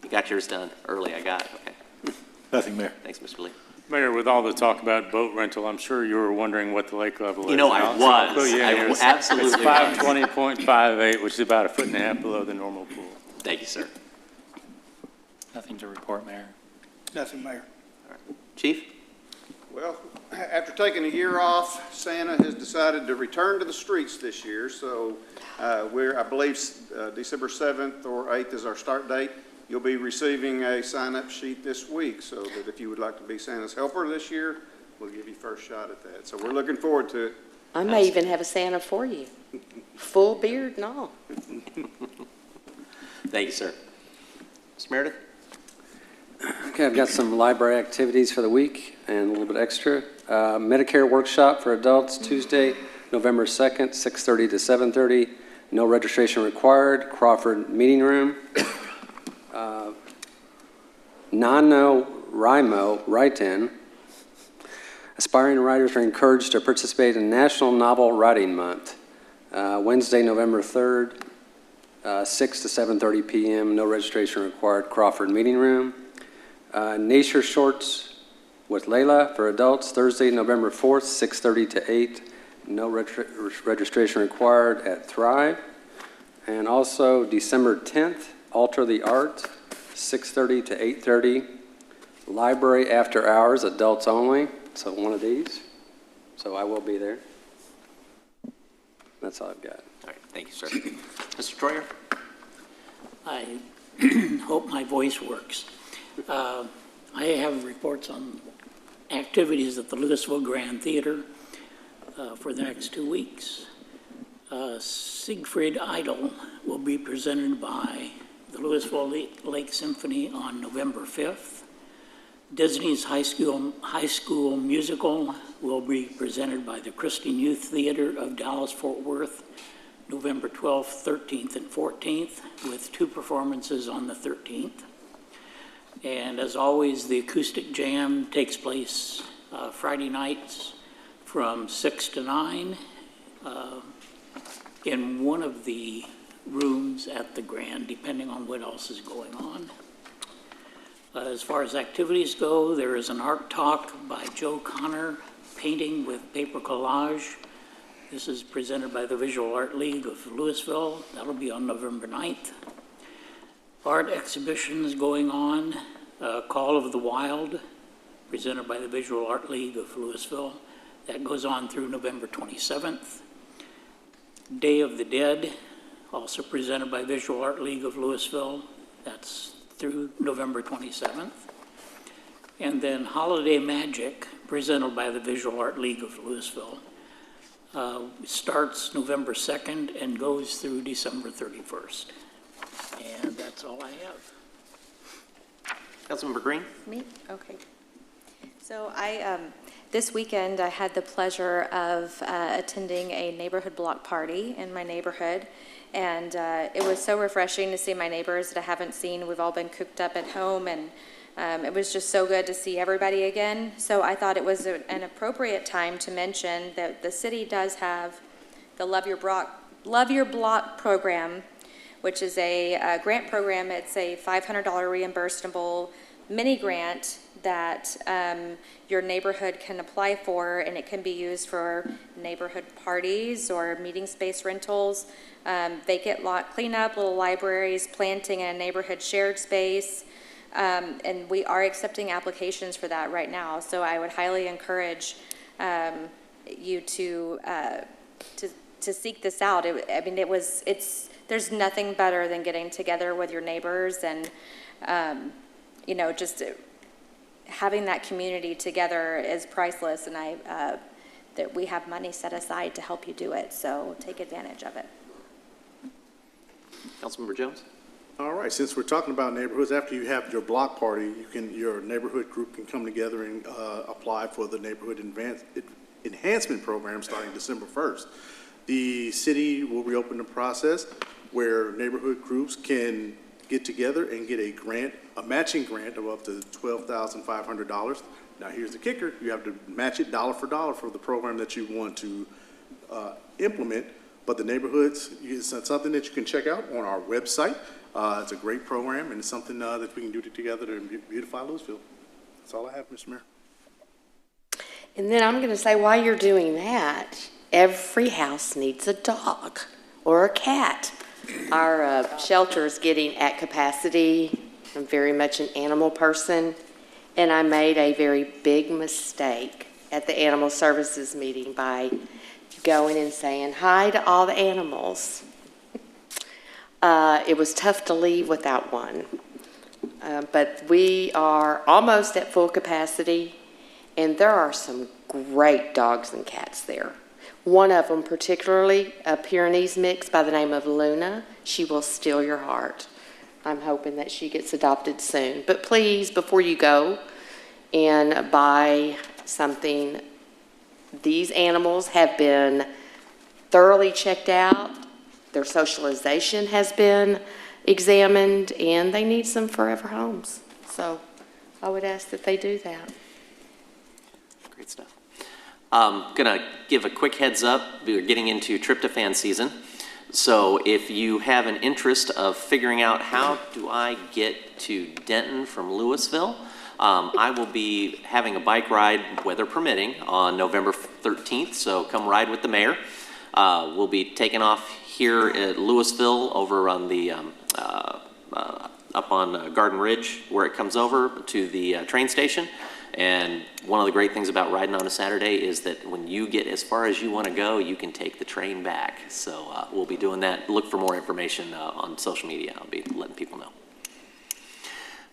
You got yours done early, I got it, okay. Nothing, Mayor. Thanks, Mr. Lee. Mayor, with all the talk about boat rental, I'm sure you were wondering what the lake level is. You know, I was. Absolutely It's 520.58, which is about 1.5 feet below the normal pool. Thank you, sir. Nothing to report, Mayor. Nothing, Mayor. Chief? Well, after taking a year off, Santa has decided to return to the streets this year. So I believe December 7th or 8th is our start date. You'll be receiving a sign-up sheet this week, so that if you would like to be Santa's helper this year, we'll give you first shot at that. So we're looking forward to it. I may even have a Santa for you. Full beard and all. Thank you, sir. Mr. Meredith? Okay, I've got some library activities for the week and a little bit extra. Medicare workshop for adults, Tuesday, November 2nd, 6:30 to 7:30. No registration required, Crawford Meeting Room. NaNoWriMo Write-In. Aspiring writers are encouraged to participate in National Novel Writing Month. Wednesday, November 3rd, 6 to 7:30 p.m. No registration required, Crawford Meeting Room. Nature Shorts with Layla for adults, Thursday, November 4th, 6:30 to 8. No registration required at Thrive. And also December 10th, Alter the Art, 6:30 to 8:30. Library after hours, adults only. So one of these. So I will be there. That's all I've got. All right, thank you, sir. Mr. Troyer? I hope my voice works. I have reports on activities at the Lucasville Grand Theater for the next 2 weeks. Siegfried Idol will be presented by the Louisville Lake Symphony on November 5th. Disney's High School Musical will be presented by the Christian Youth Theater of Dallas-Fort Worth, November 12th, 13th, and 14th, with 2 performances on the 13th. And as always, the acoustic jam takes place Friday nights from 6 to 9 in one of the rooms at the Grand, depending on what else is going on. As far as activities go, there is an art talk by Joe Connor, painting with paper collage. This is presented by the Visual Art League of Louisville. That'll be on November 9th. Art exhibitions going on. Call of the Wild, presented by the Visual Art League of Louisville. That goes on through November 27th. Day of the Dead, also presented by Visual Art League of Louisville. That's through November 27th. And then Holiday Magic, presented by the Visual Art League of Louisville. Starts November 2nd and goes through December 31st. And that's all I have. Councilmember Green? Me? Okay. So this weekend, I had the pleasure of attending a neighborhood block party in my neighborhood. And it was so refreshing to see my neighbors that I haven't seen. We've all been cooped up at home, and it was just so good to see everybody again. So I thought it was an appropriate time to mention that the city does have the Love Your Block program, which is a grant program. It's a $500 reimbursable mini grant that your neighborhood can apply for, and it can be used for neighborhood parties or meeting space rentals. Vacant lot cleanup, little libraries, planting in a neighborhood shared space. And we are accepting applications for that right now. So I would highly encourage you to seek this out. There's nothing better than getting together with your neighbors and, just having that community together is priceless. And that we have money set aside to help you do it. So take advantage of it. Councilmember Jones? All right, since we're talking about neighborhoods, after you have your block party, your neighborhood group can come together and apply for the neighborhood enhancement program starting December 1st. The city will reopen the process where neighborhood groups can get together and get a matching grant of up to $12,500. Now here's the kicker, you have to match it dollar for dollar for the program that you want to implement. But the neighborhoods, it's something that you can check out on our website. It's a great program, and it's something that we can do together to beautify Louisville. That's all I have, Mr. Mayor. And then I'm going to say, while you're doing that, every house needs a dog or a cat. Our shelter is getting at capacity. I'm very much an animal person, and I made a very big mistake at the animal services meeting by going and saying hi to all the animals. It was tough to leave without one. But we are almost at full capacity, and there are some great dogs and cats there. One of them particularly, a Pyrenees mix by the name of Luna. She will steal your heart. I'm hoping that she gets adopted soon. But please, before you go and buy something, these animals have been thoroughly checked out. Their socialization has been examined, and they need some forever homes. So I would ask that they do that. Great stuff. Gonna give a quick heads up. We're getting into tryptophan season. So if you have an interest of figuring out how do I get to Denton from Louisville, I will be having a bike ride, weather permitting, on November 13th. So come ride with the mayor. We'll be taking off here at Louisville over on the up on Garden Ridge, where it comes over to the train station. And one of the great things about riding on a Saturday is that when you get as far as you want to go, you can take the train back. So we'll be doing that. Look for more information on social media. I'll be letting people know.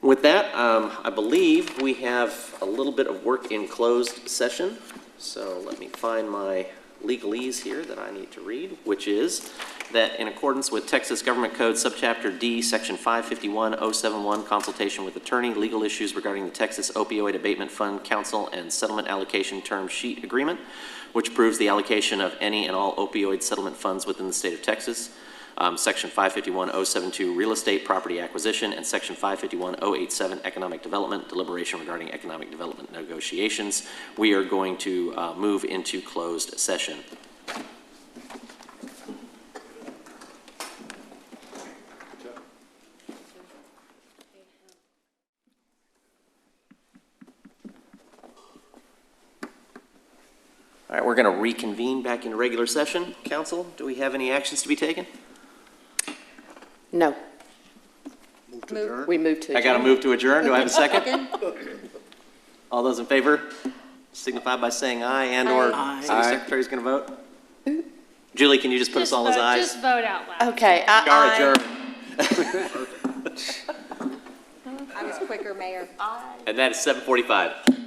With that, I believe we have a little bit of work in closed session. So let me find my legalese here that I need to read, which is that in accordance with Texas Government Code Subchapter D, Section 551.071, consultation with attorney, legal issues regarding the Texas Opioid Abatement Fund Council and Settlement Allocation Term Sheet Agreement, which approves the allocation of any and all opioid settlement funds within the state of Texas. Section 551.072, real estate property acquisition, and Section 551.087, economic development, deliberation regarding economic development negotiations. We are going to move into closed session. All right, we're going to reconvene back into regular session. Council, do we have any actions to be taken? No. Move to adjourn. We move to I got to adjourn. move to adjourn. Do I have a second? All those in favor signify by saying aye and/or City Secretary's going to vote. Julie, can you just put us all as ayes? Just vote out loud. Okay. We are adjourned. I was quicker, Mayor. And that is 7:45.